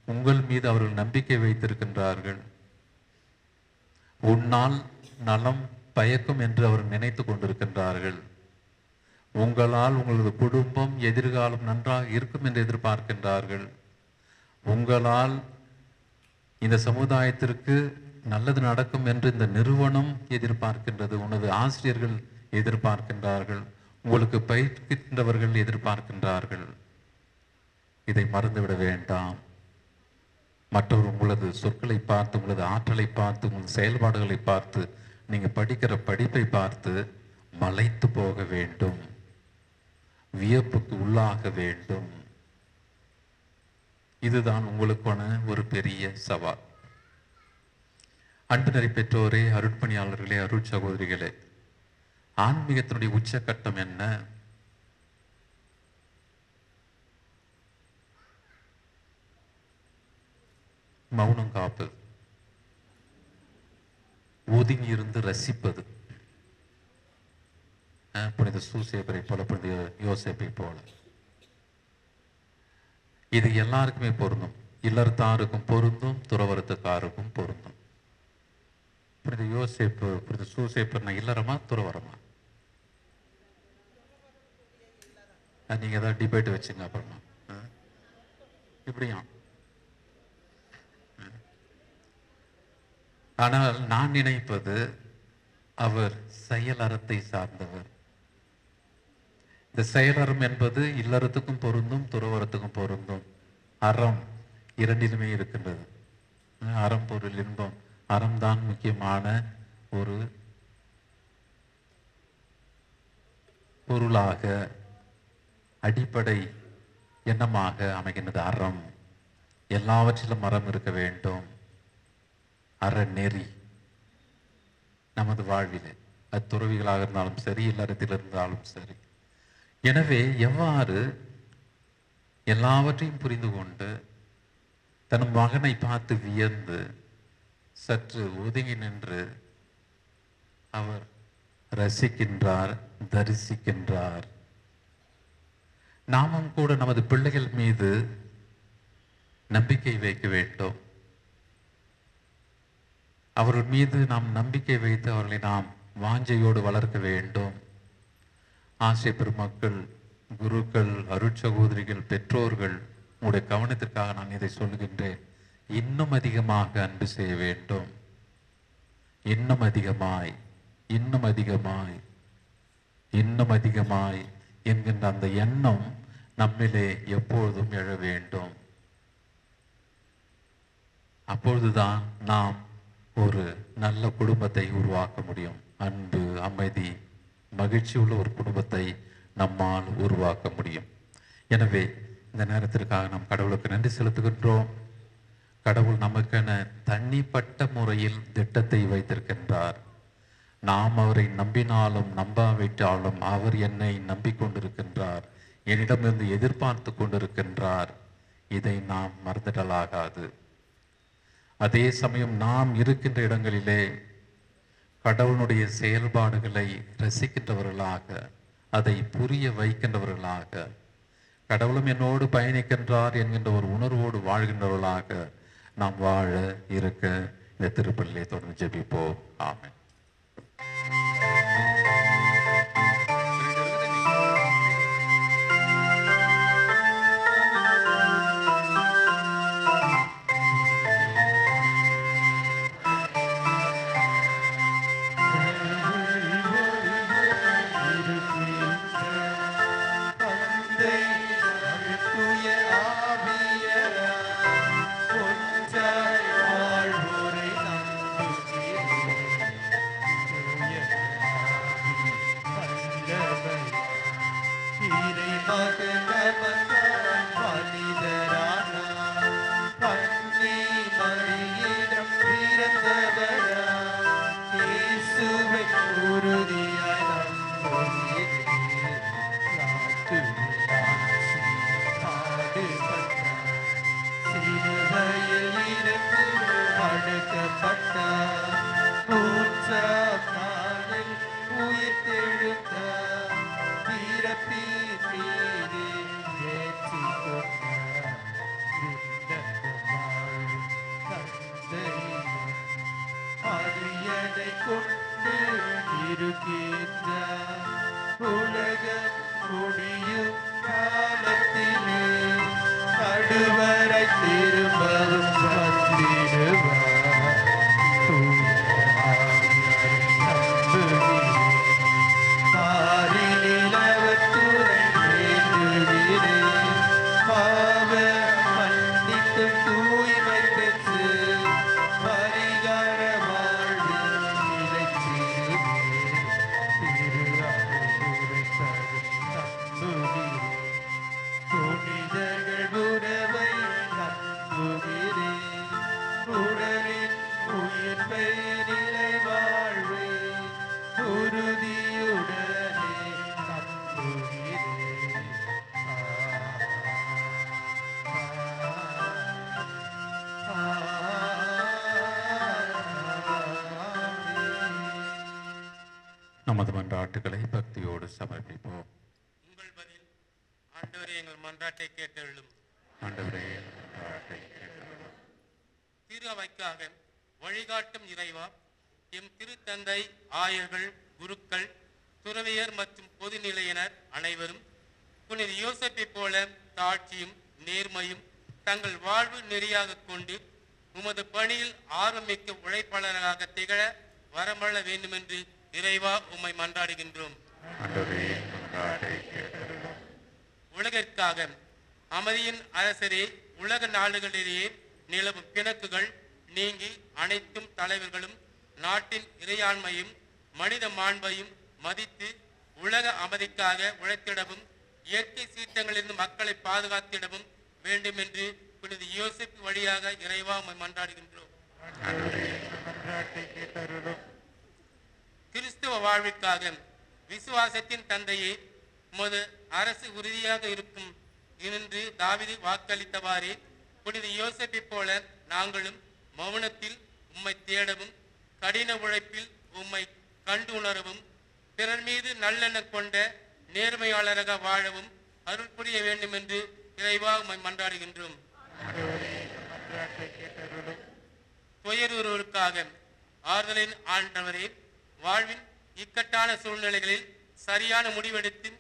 உங்கள் மீது அவர்கள் நம்பிக்கை வைத்திருக்கின்றார்கள். உன்னால் நலம் பயக்கும் என்று அவர்கள் நினைத்து கொண்டிருக்கின்றார்கள். உங்களால் உங்களது குடும்பம் எதிர்காலம் நன்றாக இருக்கும் என்று எதிர்பார்க்கின்றார்கள். உங்களால் இந்த சமுதாயத்திற்கு நல்லது நடக்கும் என்று இந்த நிறுவனம் எதிர்பார்க்கின்றது. உனது ஆசிரியர்கள் எதிர்பார்க்கின்றார்கள். உங்களுக்கு பயிர்க்கின்றவர்கள் எதிர்பார்க்கின்றார்கள். இதை மறந்துவிட வேண்டாம். மற்றவர் உங்களது சொற்களை பார்த்து, உங்களது ஆற்றலை பார்த்து, உங்களது செயல்பாடுகளை பார்த்து, நீங்கள் படிக்கிற படிப்பை பார்த்து மலைத்து போக வேண்டும், வியப்புக்கு உள்ளாக வேண்டும். இதுதான் உங்களுக்கான ஒரு பெரிய சவால். அன்பு நிறை பெற்றோரே, அருட்பணியாளர்களே, அருட் சகோதரிகளே, ஆன்மீகத்தினுடைய உச்சக்கட்டம் என்ன? மௌனம் காப்பது, ஒதுங்கி இருந்து ரசிப்பது. புனித சூசேப்பரை போல, புனித யோசேப்பை போல. இது எல்லாருக்குமே பொருந்தும். இல்லறத்தாருக்கும் பொருந்தும், துறவரத்துக்காருக்கும் பொருந்தும். புனித யோசேப்பு, புனித சூசேப்பர்னா இல்லறமா துறவரமா? நீங்க ஏதாவது டிபேட் வச்சுங்க அப்புறமா. இப்படியா? ஆனால் நான் நினைப்பது, அவர் செயலறத்தை சார்ந்தவர். இந்த செயலறம் என்பது இல்லறத்துக்கும் பொருந்தும், துறவரத்துக்கும் பொருந்தும். அறம் இரண்டிலுமே இருக்கின்றது. அறம், பொருள், இன்பம். அறம்தான் முக்கியமான ஒரு பொருளாக, அடிப்படை எண்ணமாக அமைகின்றது அறம். எல்லாவற்றிலும் அறம் இருக்க வேண்டும். அறநெறி நமது வாழ்விலே, அது துறவிகளாக இருந்தாலும் சரி, இல்லறத்தில் இருந்தாலும் சரி. எனவே எவ்வாறு எல்லாவற்றையும் புரிந்து கொண்டு தன் மகனை பார்த்து வியந்து சற்று ஒதுங்கி நின்று அவர் ரசிக்கின்றார், தரிசிக்கின்றார். நாமும் கூட நமது பிள்ளைகள் மீது நம்பிக்கை வைக்க வேண்டும். அவர்கள் மீது நாம் நம்பிக்கை வைத்து அவர்களை நாம் வாஞ்சையோடு வளர்க்க வேண்டும். ஆசிரிய பெருமக்கள், குருக்கள், அருட்சகோதரிகள், பெற்றோர்கள், உங்களுடைய கவனத்திற்காக நான் இதை சொல்லுகின்றேன். இன்னும் அதிகமாக அன்பு செய்ய வேண்டும். இன்னும் அதிகமாய், இன்னும் அதிகமாய், இன்னும் அதிகமாய் என்கின்ற அந்த எண்ணம் நம்மிலே எப்பொழுதும் எழ வேண்டும். அப்பொழுதுதான் நாம் ஒரு நல்ல குடும்பத்தை உருவாக்க முடியும். அன்பு, அமைதி, மகிழ்ச்சி உள்ள ஒரு குடும்பத்தை நம்மால் உருவாக்க முடியும். எனவே இந்த நேரத்திற்காக நாம் கடவுளுக்கு நன்றி செலுத்துகின்றோம். கடவுள் நமக்கென தனிப்பட்ட முறையில் திட்டத்தை வைத்திருக்கின்றார். நாம் அவரை நம்பினாலும் நம்பாவிட்டாலும் அவர் என்னை நம்பிக்கொண்டிருக்கின்றார், என்னிடமிருந்து எதிர்பார்த்து கொண்டிருக்கின்றார். இதை நாம் மறந்துடலாகாது. அதே சமயம் நாம் இருக்கின்ற இடங்களிலே கடவுளுடைய செயல்பாடுகளை ரசிக்கின்றவர்களாக, அதை புரிய வைக்கின்றவர்களாக, கடவுளும் என்னோடு பயணிக்கின்றார் என்கின்ற ஒரு உணர்வோடு வாழ்கின்றவர்களாக நாம் வாழ இருக்க இந்த திருப்பலியை தொடர்ந்து ஜெபிப்போம். ஆமென். பரிகார வாழ்வில் நிலைத்திருமே திரு நமது மன்றாட்டுகளை பக்தியோடு சமர்ப்பிப்போம். உங்கள் பதில் ஆண்டவரே எங்கள் மன்றாட்டை கேட்டருளும். ஆண்டவரே, எங்கள் மன்றாட்டை கேட்டருளும். திரு அவைக்காக வழிகாட்டும் இறைவா, எம் திருத்தந்தை, ஆயர்கள், குருக்கள், துறவியர் மற்றும் பொதுநிலையினர் அனைவரும் புனித யோசேப்பை போல தாட்சியும் நேர்மையும் தங்கள் வாழ்வு நெறியாக கொண்டு உமது பணியில் ஆர்வமிக்க உழைப்பாளர்களாக திகழ வரமள வேண்டுமென்று இறைவா உம்மை மன்றாடுகின்றோம். ஆண்டவரே, எங்கள் மன்றாட்டை கேட்டருளும். உலகிற்காக அமைதியின் அரசரே, உலக நாடுகளிலேயே நிலவும் பிணக்குகள் நீங்கி அனைத்தும் தலைவர்களும் நாட்டின் இறையாண்மையும் மனித மாண்பையும் மதித்து உலக அமைதிக்காக உழைத்திடவும் இயற்கை சீற்றங்களிலிருந்து மக்களை பாதுகாத்திடவும் வேண்டும் என்று புனித யோசேப்பு வழியாக இறைவா உம்மை மன்றாடுகின்றோம். கிறிஸ்துவ வாழ்விற்காக விசுவாசத்தின் தந்தையே, உமது அரசு உறுதியாக இருக்கும் என்று தாவீது வாக்களித்தவாறே புனித யோசேப்பை போல நாங்களும் மௌனத்தில் உம்மை தேடவும் கடின உழைப்பில் உம்மை கண்டு உணரவும் பிறர் மீது நல்லெண்ணம் கொண்ட நேர்மையாளராக வாழவும் அருள் புரிய வேண்டும் என்று இறைவா உம்மை மன்றாடுகின்றோம். துயருவருக்காக ஆறுதலின் ஆண்டவரே, வாழ்வின் இக்கட்டான சூழ்நிலைகளில் சரியான முடிவெடுத்து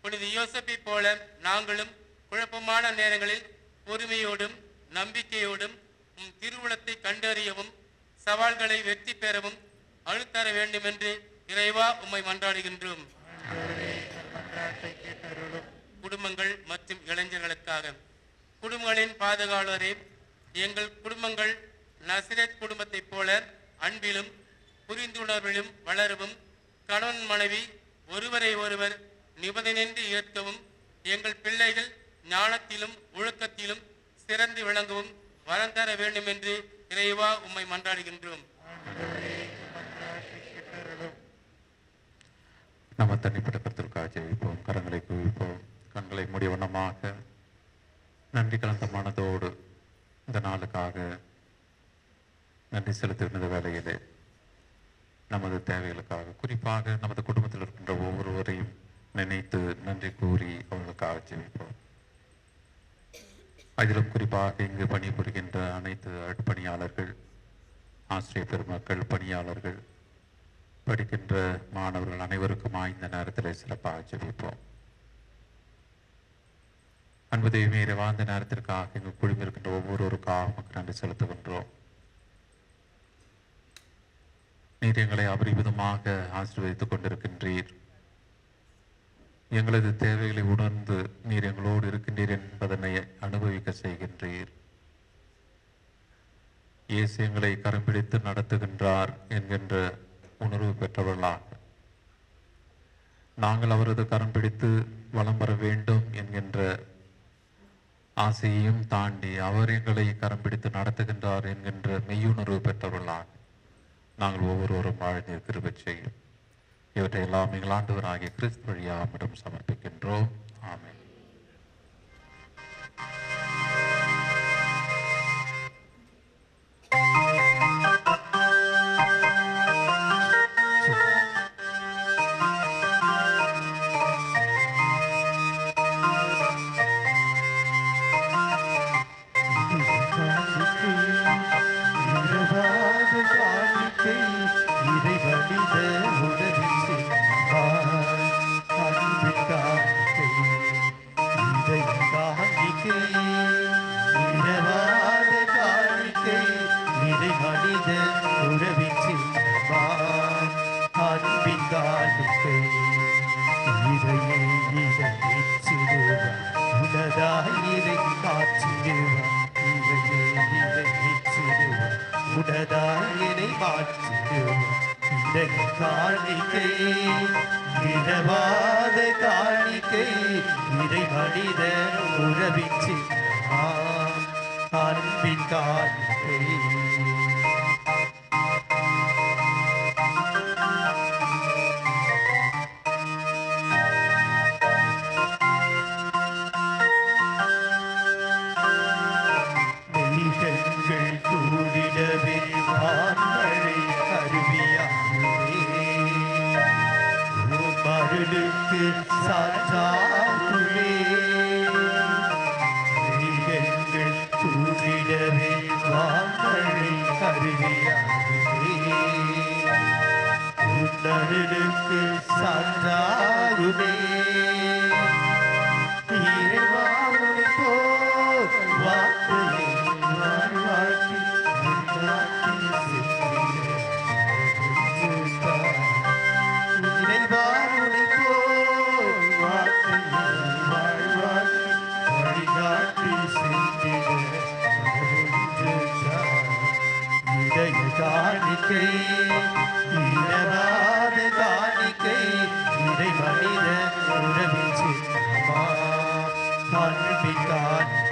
புனித யோசேப்பை போல நாங்களும் குழப்பமான நேரங்களில் பொறுமையோடும் நம்பிக்கையோடும் உம் திருவுளத்தை கண்டறியவும் சவால்களை வெற்றி பெறவும் அழுத்தர வேண்டும் என்று இறைவா உம்மை மன்றாடுகின்றோம். குடும்பங்கள் மற்றும் இளைஞர்களுக்காக குடும்பங்களின் பாதுகாவலரே, எங்கள் குடும்பங்கள் நசரேத் குடும்பத்தைப் போல அன்பிலும் புரிந்துணர்விலும் வளரவும் கணவன் மனைவி ஒருவரை ஒருவர் நிபந்தனையின்றி ஏற்கவும் எங்கள் பிள்ளைகள் ஞானத்திலும் ஒழுக்கத்திலும் சிறந்து விளங்கவும் வரம் தர வேண்டும் என்று இறைவா உம்மை மன்றாடுகின்றோம். நம்ம தனிப்பட்ட கருத்திற்காக ஜெபிப்போம். கரங்களை குவிப்போம். கண்களை மூடிய வண்ணமாக நன்றி கலந்த மனதோடு இந்த நாளுக்காக நன்றி செலுத்துகின்ற வேளையிலே நமது தேவைகளுக்காக, குறிப்பாக நமது குடும்பத்தில் இருக்கின்ற ஒவ்வொருவரையும் நினைத்து நன்றி கூறி அவர்களுக்காக ஜெபிப்போம். அதிலும் குறிப்பாக இங்கு பணிபுரிகின்ற அனைத்து பணியாளர்கள், ஆசிரியர் பெருமக்கள், பணியாளர்கள், படிக்கின்ற மாணவர்கள் அனைவருக்குமா இந்த நேரத்தில் சிறப்பாக ஜெபிப்போம். அன்பு தெய்வமே, இறைவா, இந்த நேரத்திற்காக இங்கு குழுமிருக்கின்ற ஒவ்வொருவருக்காக நமக்கு நன்றி செலுத்துகின்றோம். நீர் எங்களை அபரிமிதமாக ஆசீர்வதித்துக் கொண்டிருக்கின்றீர். எங்களது தேவைகளை உணர்ந்து நீர் எங்களோடு இருக்கின்றீர் என்பதனை அனுபவிக்க செய்கின்றீர். இயேசு எங்களை கரம் பிடித்து நடத்துகின்றார் என்கின்ற உணர்வு பெற்றவர்களாக நாங்கள் அவரது கரம் பிடித்து வலம் பெற வேண்டும் என்கின்ற ஆசையையும் தாண்டி அவர் எங்களை கரம் பிடித்து நடத்துகின்றார் என்கின்ற மெய்யுணர்வு பெற்றவர்களாக நாங்கள் ஒவ்வொருவரும் வாழ்ந்து கிருபை செய்யும். இவற்றை எல்லாம் எங்கள் ஆண்டவராகிய கிறிஸ்து வழியாக நம்மிடம் சமர்ப்பிக்கின்றோம். ஆமென். நல்லிடருக்கு சாற்றாகுமே. எங்கள் தூரிடவே வாங்கலை கருவியாகுமே. நல்லிடருக்கு சாற்றாகுமே. இறைவாவுனை போல் வார்த்தையை வாழ்வாக்கி இறைவாவுனை போல் வார்த்தையை வாழ்வாக்கி வழிகாட்டி சென்றிட இதய காணிக்கை இடராத காணிக்கை இறை மனித உறவில் சின்னமா அன்பின் காணிக்கை.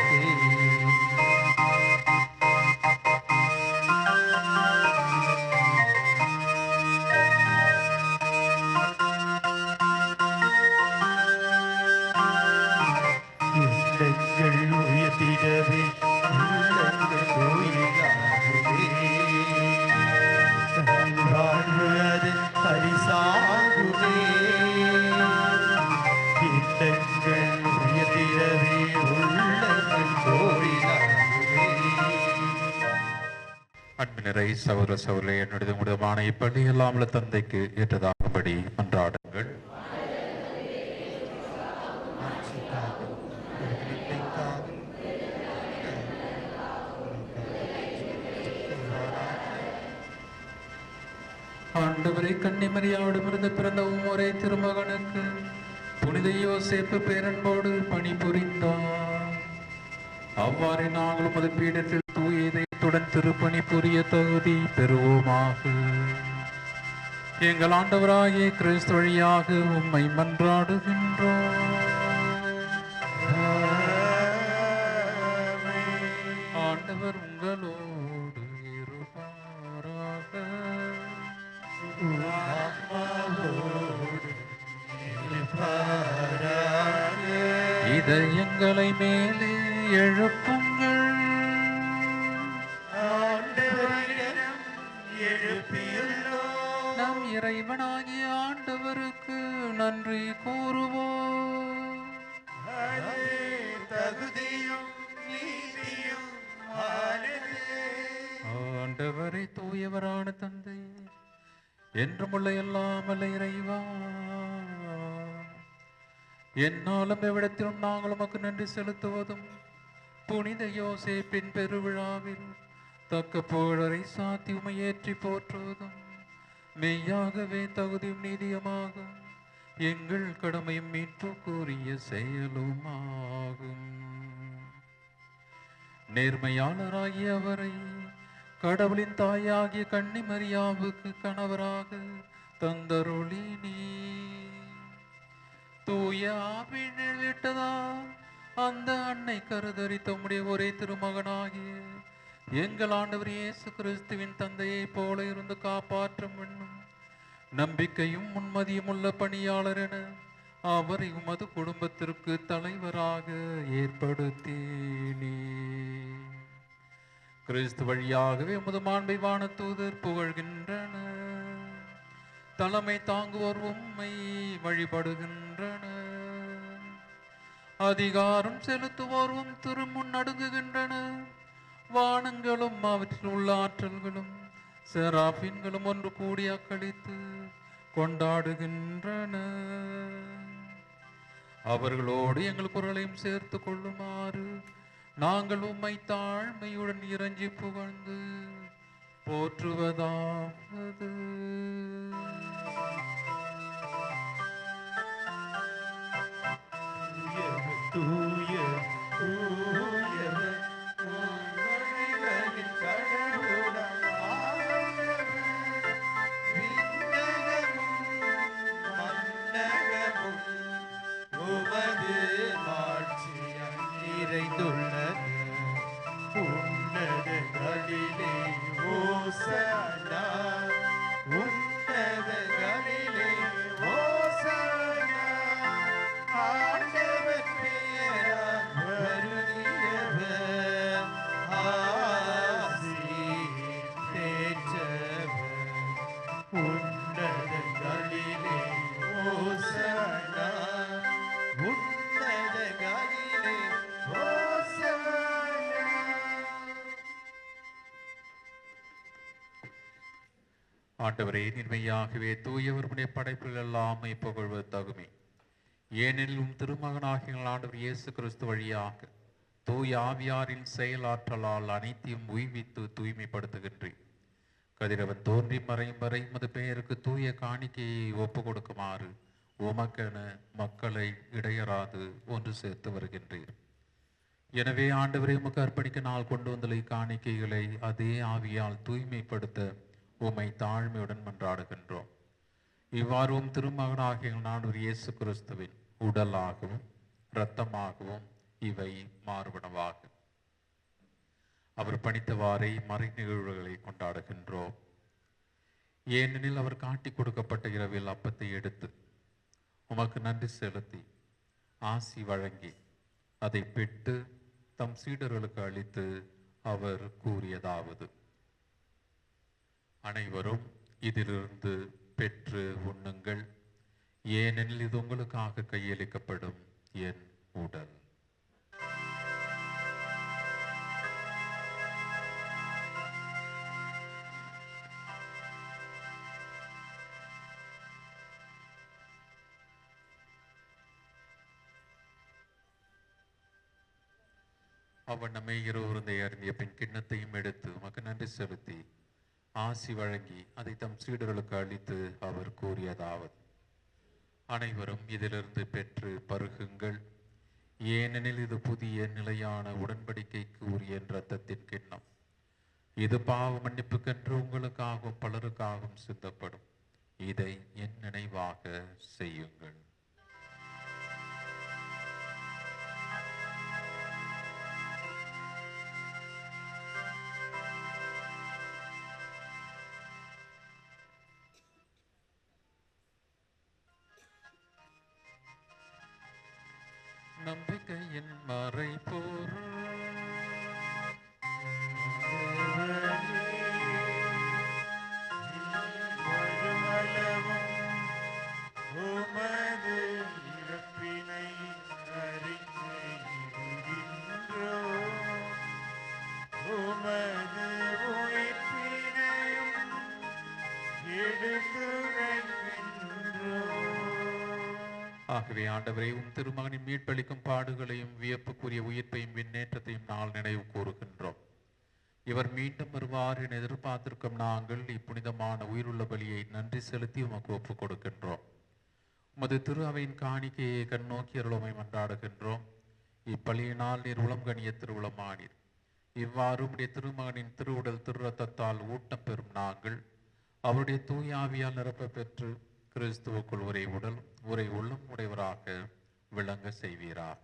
உள்ளங்கள் உயர்த்திடவே உள்ளங்கள் கோயிலாகவே வாழ்வு அது பரிசாகுமே. இல்லங்கள் உயர்த்திடவே உள்ளங்கள் கோயிலாகவே. அன்பினரை சகோதர சகோதரி என்னுடைய முடிவான இப்படி எல்லாமல தந்தைக்கு ஏற்றதாகும்படி மன்றாடுங்கள். ஆண்டவரை கன்னிமரியாவிடமிருந்து பிறந்தவும் ஒரே திருமகனுக்கு புனித யோசேப்பு பேரன்போடு பணிபுரிந்தார். அவ்வாறே நாங்களும் அது பீடத்தில் தூய இதயத்துடன் திருப்பணி புரிய தகுதி பெறுவோமாக. எங்கள் ஆண்டவராகிய கிறிஸ்து வழியாக உம்மை மன்றாடுகின்றோம். ஆண்டவர் உங்களோடு இருப்பாராக. இதயங்களை மேலே எழுப்புங்கள். நம் இறைவனாகிய ஆண்டவருக்கு நன்றி கூறுவோம். ஆண்டவரை தூயவரான தந்தை என்றுமுள்ள எல்லாமல்ல இறைவா, என்னாலும் எவ்விடத்திலும் நாங்கள் உமக்கு நன்றி செலுத்துவதும் புனித யோசேப்பின் பெருவிழாவில் தக்க புகழரை சாத்தி உமை ஏற்றி போற்றுவதும் மெய்யாகவே தகுதியும் நீதியமாக எங்கள் கடமையும் மீட்புக்குரிய செயலுமாகும். நேர்மையாளராகிய அவரை கடவுளின் தாயாகிய கன்னிமரியாவுக்கு கணவராக தந்தருளி நீ தூய ஆவியில் விட்டதா அந்த அன்னை கருதறி தம்முடைய ஒரே திருமகனாகிய எங்கள் ஆண்டவர் இயேசு கிறிஸ்துவின் தந்தையை போல இருந்து காப்பாற்றும் என்னும் நம்பிக்கையும் உண்மதியும் உள்ள பணியாளர் என அவரை உமது குடும்பத்திற்கு தலைவராக ஏற்படுத்தீனே. கிறிஸ்து வழியாகவே உமது மாண்பை வான தூதர் புகழ்கின்றனர். தலைமை தாங்குவோர் உம்மை வழிபடுகின்றனர். அதிகாரம் செலுத்துவோர் உம் திருமுன் நடுங்குகின்றனர். வானங்களும் அவற்றில் உள்ள ஆற்றல்களும் செராபின்களும் ஒன்று கூடி அக்களித்து கொண்டாடுகின்றன. அவர்களோடு எங்கள் குரலையும் சேர்த்து கொள்ளுமாறு நாங்கள் உம்மை தாழ்மையுடன் இறைஞ்சி புகழ்ந்து போற்றுவதாவது. உன்னதங்களிலே ஓசனா, உன்னதங்களிலே ஆண்டவரே, நிர்மையாகவே தூயவருடைய படைப்பில் எல்லாமே புகழ்வது தகுமே. ஏனெனில் உம் திருமகனாகிய எங்கள் ஆண்டவர் இயேசு கிறிஸ்து வழியாக தூய ஆவியாரின் செயலாற்றலால் அனைத்தையும் உய்வித்து தூய்மைப்படுத்துகின்றேன். கதிரவன் தோன்றி மறையும் வரை உமது பெயருக்கு தூய காணிக்கையை ஒப்பு கொடுக்குமாறு உமக்கென மக்களை இடையராது ஒன்று சேர்த்து வருகின்றீர். எனவே ஆண்டவரே, உமக்கு அர்ப்பணிக்க நாள் கொண்டு வந்துள்ள காணிக்கைகளை அதே ஆவியால் தூய்மைப்படுத்த உம்மை தாழ்மையுடன் மன்றாடுகின்றோம். இவ்வாறு உம் திருமகனாகிய எங்கள் ஆண்டவர் இயேசு கிறிஸ்துவின் உடலாகவும் இரத்தமாகவும் இவை மாறுபனவாகும். அவர் பணித்தவாறே மறை நிகழ்வுகளை கொண்டாடுகின்றோம். ஏனெனில் அவர் காட்டி கொடுக்கப்பட்ட இரவில் அப்பத்தை எடுத்து உமக்கு நன்றி செலுத்தி ஆசி வழங்கி அதை பெற்று தம் சீடர்களுக்கு அளித்து அவர் கூறியதாவது: அனைவரும் இதிலிருந்து பெற்று உண்ணுங்கள், ஏனெனில் இது உங்களுக்காக கையளிக்கப்படும் என் உடல். அவ்வண்ணமே இருவருந்தை அருந்திய பின் கிண்ணத்தையும் எடுத்து உமக்கு நன்றி செலுத்தி ஆசி வழங்கி அதை தம் சீடர்களுக்கு அளித்து அவர் கூறியதாவது: அனைவரும் இதிலிருந்து பெற்று பருகுங்கள், ஏனெனில் இது புதிய நிலையான உடன்படிக்கைக்கு உரிய இரத்தத்தின் கிண்ணம். இது பாவ மன்னிப்புக்கென்று உங்களுக்காகவும் பலருக்காகவும் சித்தப்படும். இதை என் நினைவாக செய்யுங்கள். நம்பிக்கையின் மறைபொருள் வருமளவும் உமது இறப்பினை அறிக்கையிடுகின்றோம், உமது உயிர்ப்பினையும் எடுத்துரைக்கின்றோம். ஆகவே ஆண்டவரே, உம் திருமகனின் மீட்பளிக்கும் பாடுகளையும் வியப்புக்குரிய உயிர்ப்பையும் விண்ணேற்றத்தையும் நாள் நினைவு கூறுகின்றோம். இவர் மீண்டும் வருவார் என எதிர்பார்த்திருக்கும் நாங்கள் இப்புனிதமான உயிருள்ள பலியை நன்றி செலுத்தி உமக்கு ஒப்புக் கொடுக்கின்றோம். உமது திரு அவையின் காணிக்கையை கண்ணோக்கி அருளுமை மன்றாடுகின்றோம். இப்பலியினால் நீர் உளம் கனிய திருவுளமானீர். இவ்வாறு உடைய திருமகனின் திருவுடல் திரு ரத்தத்தால் ஊட்டம் பெறும் நாங்கள் அவருடைய தூய ஆவியால் நிரப்ப பெற்று கிறிஸ்துவுக்குள் ஒரே உடல் ஒரே உள்ளம் உடையவராக விளங்க செய்வீராக.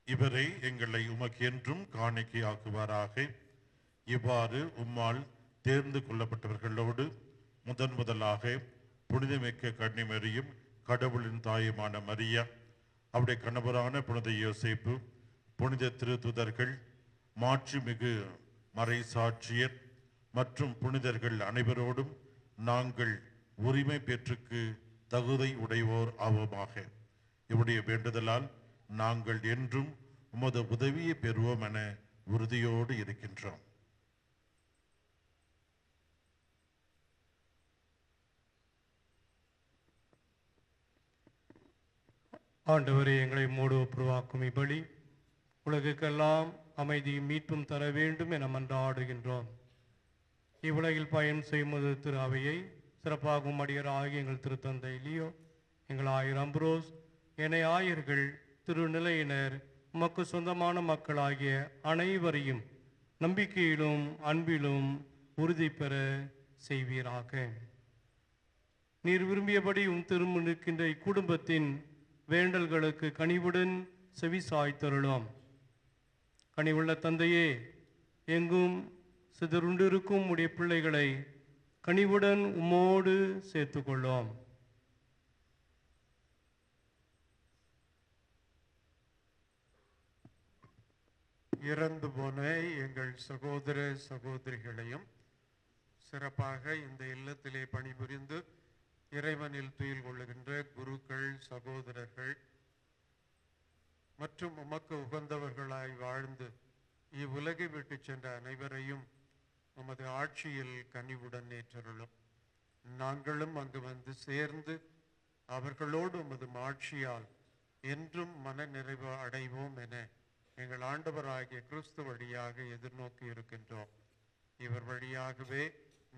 இவரை எங்களை உமக்கு என்றும் காணிக்கையாக்குவாராக. இவ்வாறு உம்மால் தேர்ந்து கொள்ளப்பட்டவர்களோடு முதலாக புனிதமிக்க கன்னிமரியும் கடவுளின் தாயுமான மரியா, அவருடைய கணவரான புனித யோசேப்பு, புனித திருத்துதர்கள், மாட்சிமிகு மறை சாட்சியர் மற்றும் புனிதர்கள் அனைவரோடும் நாங்கள் உரிமை பெற்றுக்கு தகுதி உடையோர் ஆவோமாக. இவருடைய வேண்டுதலால் நாங்கள் என்றும் உமது உதவியை பெறுவோம் என உறுதியோடு இருக்கின்றோம். ஆண்டவரே, எங்களை மூடு ஒப்புருவாக்கும் இப்பலி உலகுக்கெல்லாம் அமைதியும் மீட்பும் தர வேண்டும் என மன்றாடுகின்றோம். இவ்வுலகில் பயன் செய்யும்போது திரு அவையை சிறப்பாகும் அடியராகிய எங்கள் திருத்தந்தை லியோ, எங்கள் ஆயர் அம்ப்ரோஸ், என ஆயர்கள், திருநிலையினர், உமக்கு சொந்தமான மக்களாகிய அனைவரையும் நம்பிக்கையிலும் அன்பிலும் உறுதி பெற செய்வீராக. நீர் விரும்பியபடி திருமுன்னிருக்கின்ற இக்குடும்பத்தின் வேண்டல்களுக்கு கனிவுடன் செவி சாய்த்தருளும். கனிவுள்ள தந்தையே, எங்கும் சிதறுண்டிருக்கும் உடைய பிள்ளைகளை கனிவுடன் உம்மோடு சேர்த்துக்கொள்ளும். இறந்து போன எங்கள் சகோதர சகோதரிகளையும் சிறப்பாக இந்த இல்லத்திலே பணிபுரிந்து இறைவனில் துயில் கொள்ளுகின்ற குருக்கள், சகோதரர்கள் மற்றும் உமக்கு உகந்தவர்களாய் வாழ்ந்து இவ்வுலகை விட்டு சென்ற அனைவரையும் உமது ஆட்சியில் கனிவுடன் ஏற்றருளும். நாங்களும் அங்கு வந்து சேர்ந்து அவர்களோடு உமது மாட்சியால் என்றும் மன நிறைவு அடைவோம் என எங்கள் ஆண்டவராகிய கிறிஸ்து வழியாக எதிர்நோக்கி இருக்கின்றோம். இவர் வழியாகவே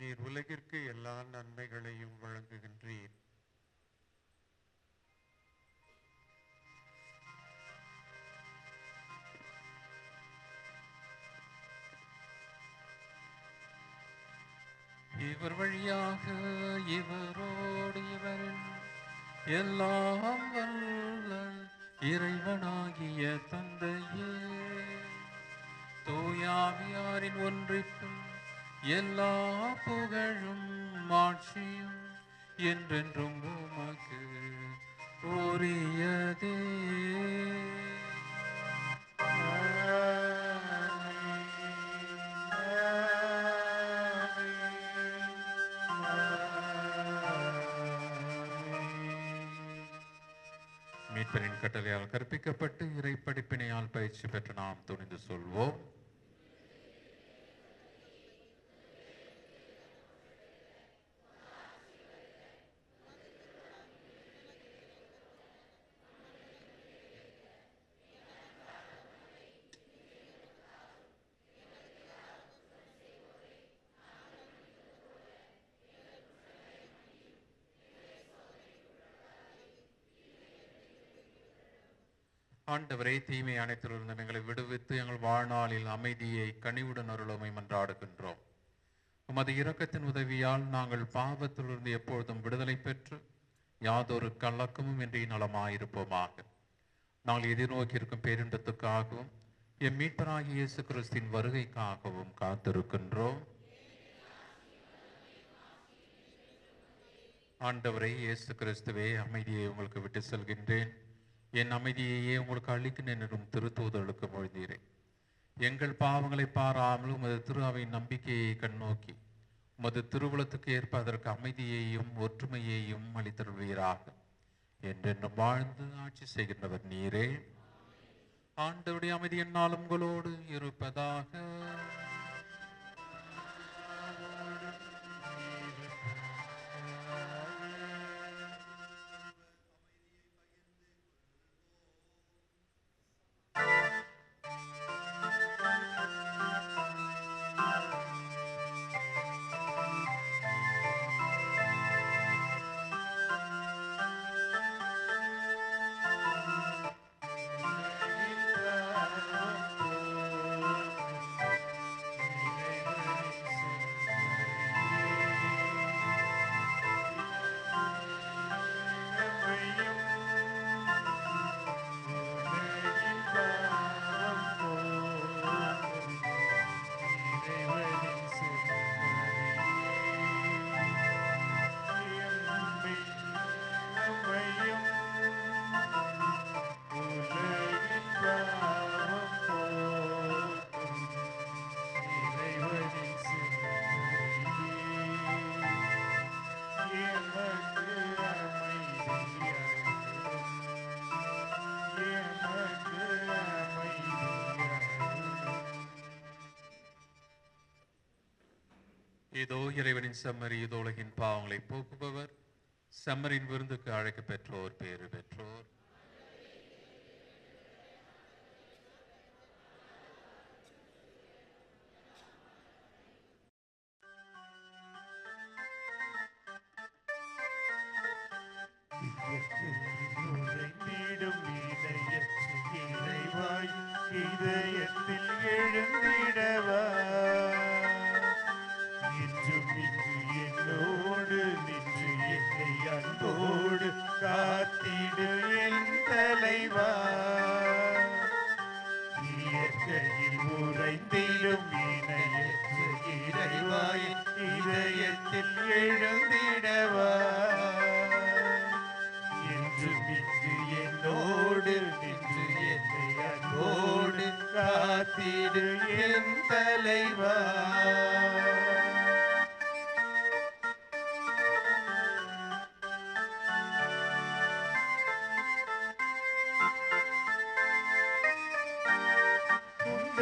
நீர் உலகிற்கு எல்லா நன்மைகளையும் வழங்குகின்றீர். இவர் வழியாக இவரோடு இவரில் எல்லாம் வல்ல இறைவனாகிய தந்தையே, தூயாவியாரின் ஒன்றிப்பில் எல்லா புகழும் மாட்சியும் என்றென்றும் உமக்கு உரியதே. மீட்பரின் கட்டளையால் கற்பிக்கப்பட்டு இறை படிப்பினையால் பயிற்சி பெற்று நாம் துணிந்து சொல்வோம். ஆண்டவரே, தீமை அனைத்திலிருந்து எங்களை விடுவித்து எங்கள் வாழ்நாளில் அமைதியை கனிவுடன் அருளுமை மன்றாடுகின்றோம். உமது இரக்கத்தின் உதவியால் நாங்கள் பாவத்திலிருந்து எப்பொழுதும் விடுதலை பெற்று யாதொரு கலக்கமும் இன்றி நலமாயிருப்போமாக. நாங்கள் எதிர்நோக்கியிருக்கும் பேரின்பத்துக்காகவும் எம் மீட்பராகிய இயேசு கிறிஸ்துவின் வருகைக்காகவும் காத்திருக்கின்றோம். ஆண்டவரே இயேசு கிறிஸ்துவே, அமைதியை உங்களுக்கு விட்டு செல்கின்றேன், என் அமைதியையே உங்களுக்கு அளிக்கின்றேன் என்றும் திருத்தூதர்களுக்கு மொழிந்தீரேன். எங்கள் பாவங்களை பாராமல் உமது திரு அவையின் நம்பிக்கையை கண்ணோக்கி உமது திருவுளத்துக்கு ஏற்ப அதற்கு அமைதியையும் ஒற்றுமையையும் அளித்தருள்வீராக. என்றென்றும் வாழ்ந்து ஆட்சி செய்கின்றவர் நீரே. ஆண்டவருடைய அமைதி எந்நாளும் உங்களோடு இருப்பதாக. இதோ இறைவனின் செம்மறி, இதோ உலகின் பாவங்களை போக்குபவர். செம்மறின் விருந்துக்கு அழைக்க பெற்றோர் பேறு பெற்றோர். இதயத்தில் எழுந்திடவா என்னோடு நின்று என்னை அன்போடு காத்திடு என் தலைவா. இயற்கையில் உறைந்திடும் இணையற்ற இறைவாய் இதயத்தில் எழுந்திடவா. என்று நின்று என்னோடு நின்று என்னை அன்போடு காத்திடு என் தலைவா.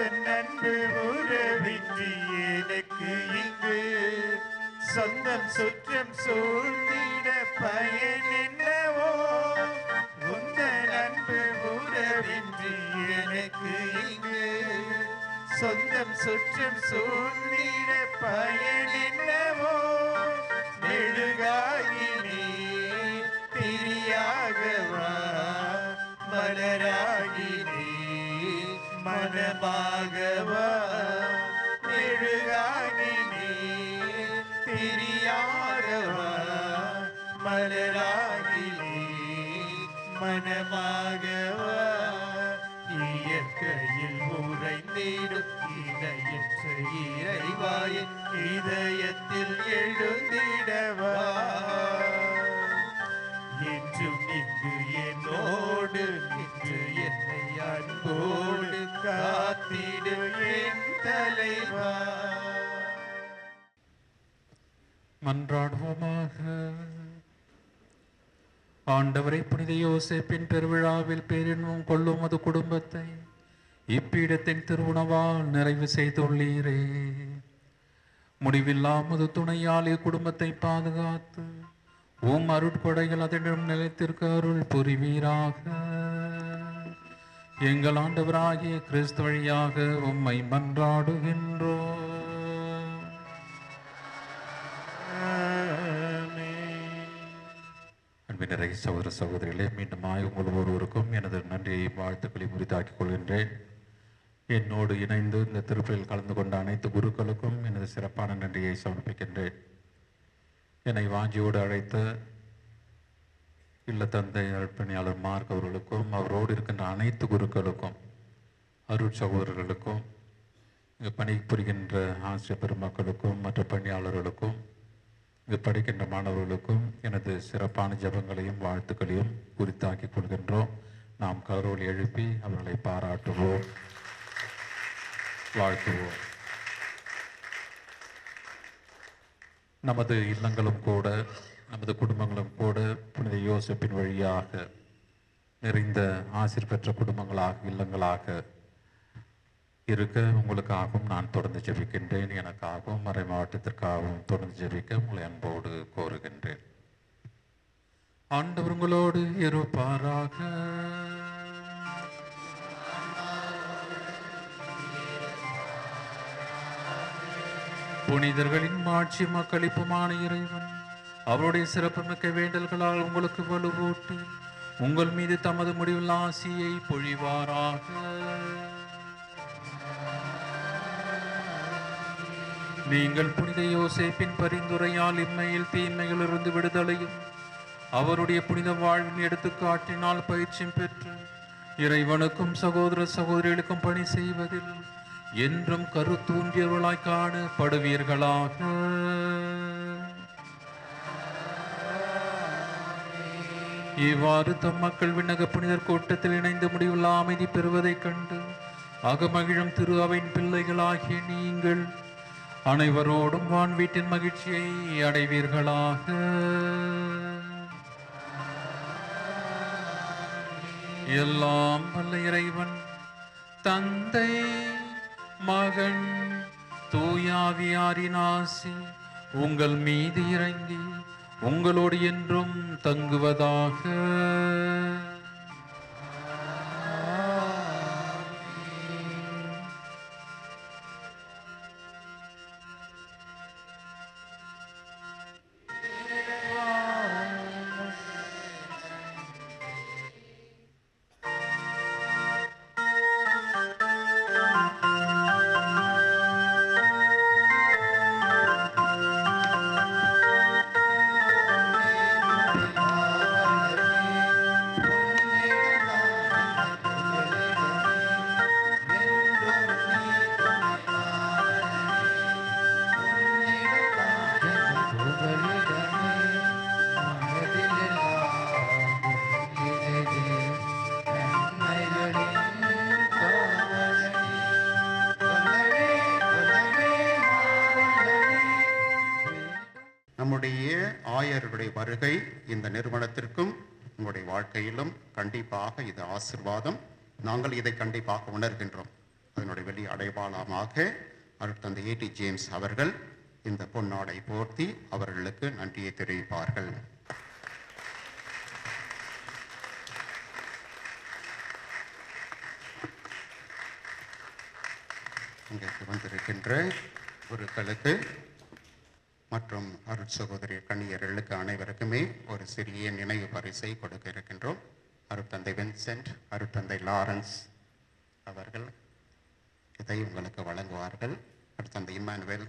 உந்தன் அன்பு உறவின்றி எனக்கு இங்கு சொந்தம் சுற்றம் சூழ்ந்திட பயன் என்னவோ உந்தன் அன்பு உறவின்றி எனக்கு இங்கு சொந்தம் சுற்றம் சூழ்ந்திட பயன் என்னவோ மெழுகாகி நீ திரியாகவா மலராகி நீ மனமாகவா மெழுகாகி நீ திரியாகவா மலராகி நீ மனமாகவா இயற்கையில் உறைந்திடும் இதயற்ற இறைவாயின் இதயத்தில் எழுந்திடவா என்றும் இங்கு என்னோடு நின்று என்னை அன்போடு காத்திடு என் தலைவா. மன்றாடுவோமாக. ஆண்டவரை புனித யோசேப்பின் பெருவிழாவில் பேரின்பம் கொள்ளும் அது குடும்பத்தை இப்பீடத்தின் திருவுணவால் நிறைவு செய்துள்ளீரே. முடிவில்லாமது துணையால் இக்குடும்பத்தை பாதுகாத்து அருட்கொடைகள் அதனிடம் நிலைத்திருக்க அருள் புரிவீராக. எங்கள் ஆண்டவராகிய கிறிஸ்து வழியாக உம்மை மன்றாடுகின்றோம். அன்பினரை சகோதர சகோதரிகளே, மீண்டுமாய் உங்கள் ஒருவருக்கும் எனது நன்றியை வாழ்த்துக்களை முறித்தாக்கிக் கொள்கின்றேன். என்னோடு இணைந்து இந்த திருப்பலியில் கலந்து கொண்ட அனைத்து குருக்களுக்கும் எனது சிறப்பான நன்றியை சமர்ப்பிக்கின்றேன். என்னை வாஞ்சியோடு அழைத்த இல்ல தந்தை அர்ப்பணியாளர் மார்க் அவர்களுக்கும் அவரோடு இருக்கின்ற அனைத்து குருக்களுக்கும் அருட்சகோதரர்களுக்கும் இங்கு பணிபுரிகின்ற ஆசிரியர் பெருமக்களுக்கும் மற்ற பணியாளர்களுக்கும் இங்கு படிக்கின்ற மாணவர்களுக்கும் எனது சிறப்பான ஜெபங்களையும் வாழ்த்துக்களையும் குறித்தாக்கிக் கொள்கின்றோம். நாம் கரோல் எழுப்பி அவர்களை பாராட்டுவோம், வாழ்த்துவோம். நமது இல்லங்களும் கூட நமது குடும்பங்களும் கூட புனித யோசேப்பின் வழியாக நிறைந்த ஆசிர் பெற்ற குடும்பங்களாக இல்லங்களாக இருக்க உங்களுக்காகவும் நான் தொடர்ந்து ஜெபிக்கின்றேன். எனக்காகவும் மறை மாவட்டத்திற்காகவும் தொடர்ந்து ஜெபிக்க உங்களை அன்போடு கோருகின்றேன். ஆண்டவர் உங்களோடு இருப்பாராக. புனிதர்களின் மாட்சி மக்களிப்புமான இறைவன் அவருடைய சிறப்புமிக்க வேண்டல்களால் உங்களுக்கு வலுவூட்டி உங்கள் மீது தமது முடிவில் ஆசியை பொழிவாராக. நீங்கள் புனித யோசேப்பின் பரிந்துரையால் இம்மையில் தீமையிலிருந்து விடுதலையும் அவருடைய புனித வாழ்வின் எடுத்துக்காட்டினால் பயிற்சியும் பெற்று இறைவனுக்கும் சகோதர சகோதரிகளுக்கும் பணி செய்வதில் என்றும் கருத்தூன்றியவர்களாய் காணப்படுவீர்களாக. இவ்வாறு தம் மக்கள் விண்ணக புனிதர் கூட்டத்தில் இணைந்து முடிவுள்ள அமைதி பெறுவதைக் கண்டு அகமகிழும் திரு அவையின் பிள்ளைகளாகிய நீங்கள் அனைவரோடும் வான் வீட்டின் மகிழ்ச்சியை அடைவீர்களாக. எல்லாம் வல்ல இறைவன் தந்தை மகன் தூயாவியாரின் ஆசி உங்கள் மீது இறங்கி உங்களோடு என்றும் தங்குவதாக. நம்முடைய ஆயர்களுடைய வருகை இந்த நிறுவனத்திற்கும் உங்களுடைய வாழ்க்கையிலும் கண்டிப்பாக இது ஆசீர்வாதம். நாங்கள் இதை கண்டிப்பாக உணர்கின்றோம். அதனுடைய வெளி அடையாளமாக அருட்தந்தை ஏடி ஜேம்ஸ் அவர்கள் இந்த பொன்னாடை போர்த்தி அவர்களுக்கு நன்றியை தெரிவிப்பார்கள். இங்கே வந்திருக்கின்ற குருக்களுக்கு மற்றும் அருட் சகோதரி கன்னியர்களுக்கு அனைவருக்குமே ஒரு சிறிய நினைவு பரிசை கொடுக்க இருக்கின்றோம். அருட்தந்தை வின்சென்ட், அருட்தந்தை லாரன்ஸ் அவர்கள் இதை உங்களுக்கு வழங்குவார்கள். அருட்தந்தை இம்மானுவேல்,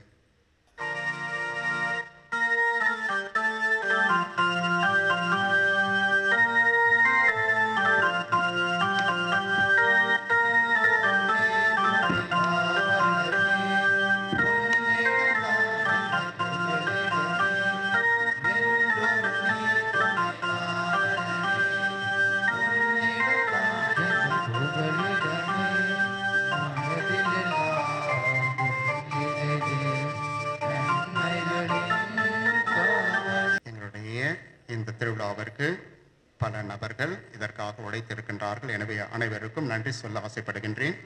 திருவிழாவிற்கு பல நபர்கள் இதற்காக உழைத்திருக்கின்றார்கள். எனவே அனைவருக்கும் நன்றி சொல்ல ஆசைப்படுகின்றேன்.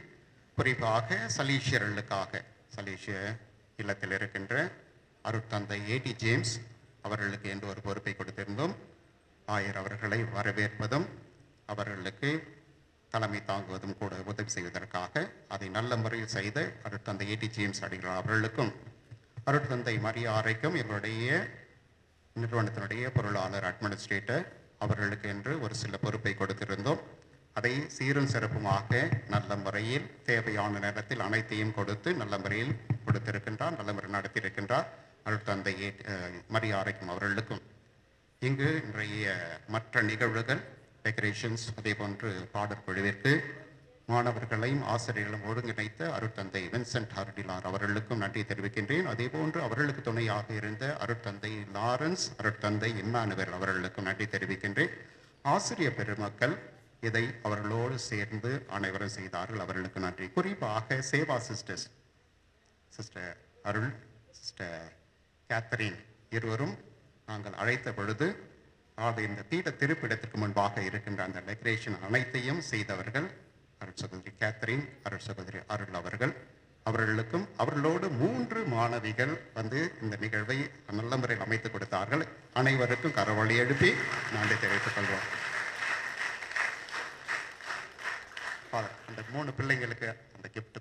குறிப்பாக சலீஷியர்களுக்காக சலீஷிய இல்லத்தில் இருக்கின்ற அருட்தந்தை ஏடி ஜேம்ஸ் அவர்களுக்கு என்று ஒரு பொறுப்பை கொடுத்திருந்தோம். ஆயர் அவர்களை வரவேற்பதும் அவர்களுக்கு தலைமை தாங்குவதும் கூட உதவி செய்வதற்காக அதை நல்ல முறையில் செய்த அருட்தந்தை ஏடி ஜேம்ஸ் அடிகளார் அவர்களுக்கும் அருட்தந்தை மரியாதைக்கும் எங்களுடைய நிறுவனத்தினுடைய பொருளாளர் அட்மினிஸ்ட்ரேட்டர் அவர்களுக்கு என்று ஒரு சில பொறுப்பை கொடுத்திருந்தோம். அதை சீரும் சிறப்புமாக நல்ல முறையில் தேவையான நேரத்தில் அனைத்தையும் கொடுத்து நல்ல முறையில் கொடுத்திருக்கின்றார், நல்ல முறை நடத்தியிருக்கின்றார். அருட்தந்தை மரியாதைக்கும் அவர்களுக்கும் இங்கு இன்றைய மற்ற நிகழ்வுகள் டெக்கரேஷன்ஸ் அதே போன்று பாடற் குழுவிற்கு மாணவர்களையும் ஆசிரியர்களும் ஒருங்கிணைத்த அருட்தந்தை வின்சென்ட் ஹார்டிலார் அவர்களுக்கும் நன்றி தெரிவிக்கின்றேன். அதே போன்று அவர்களுக்கு துணையாக இருந்த அருட்தந்தை லாரன்ஸ், அருட்தந்தை இம்மானுவேல் அவர்களுக்கும் நன்றி தெரிவிக்கின்றேன். ஆசிரியர் பெருமக்கள் இதை அவர்களோடு சேர்ந்து அனைவரும் செய்தார்கள், அவர்களுக்கு நன்றி. குறிப்பாக சேவா சிஸ்டர்ஸ், சிஸ்டர் அருள், சிஸ்டர் கேத்தரின் இருவரும் நாங்கள் அழைத்த பொழுது இந்த பீட திருப்பிடத்திற்கு முன்பாக இருக்கின்ற அந்த டெக்கரேஷன் அனைத்தையும் செய்தவர்கள் அருட் சகோதரி கேத்தரின், அருட் சகோதரி அருள் அவர்கள். அவர்களுக்கும் அவர்களோடு 3 மாணவிகள் வந்து இந்த நிகழ்வை நல்ல முறையில் அமைத்து கொடுத்தார்கள். அனைவருக்கும் கரவொலி எழுப்பி நன்றி தெரிவித்துக் கொள்வோம். அந்த 3 பிள்ளைங்களுக்கு அந்த கிஃப்ட்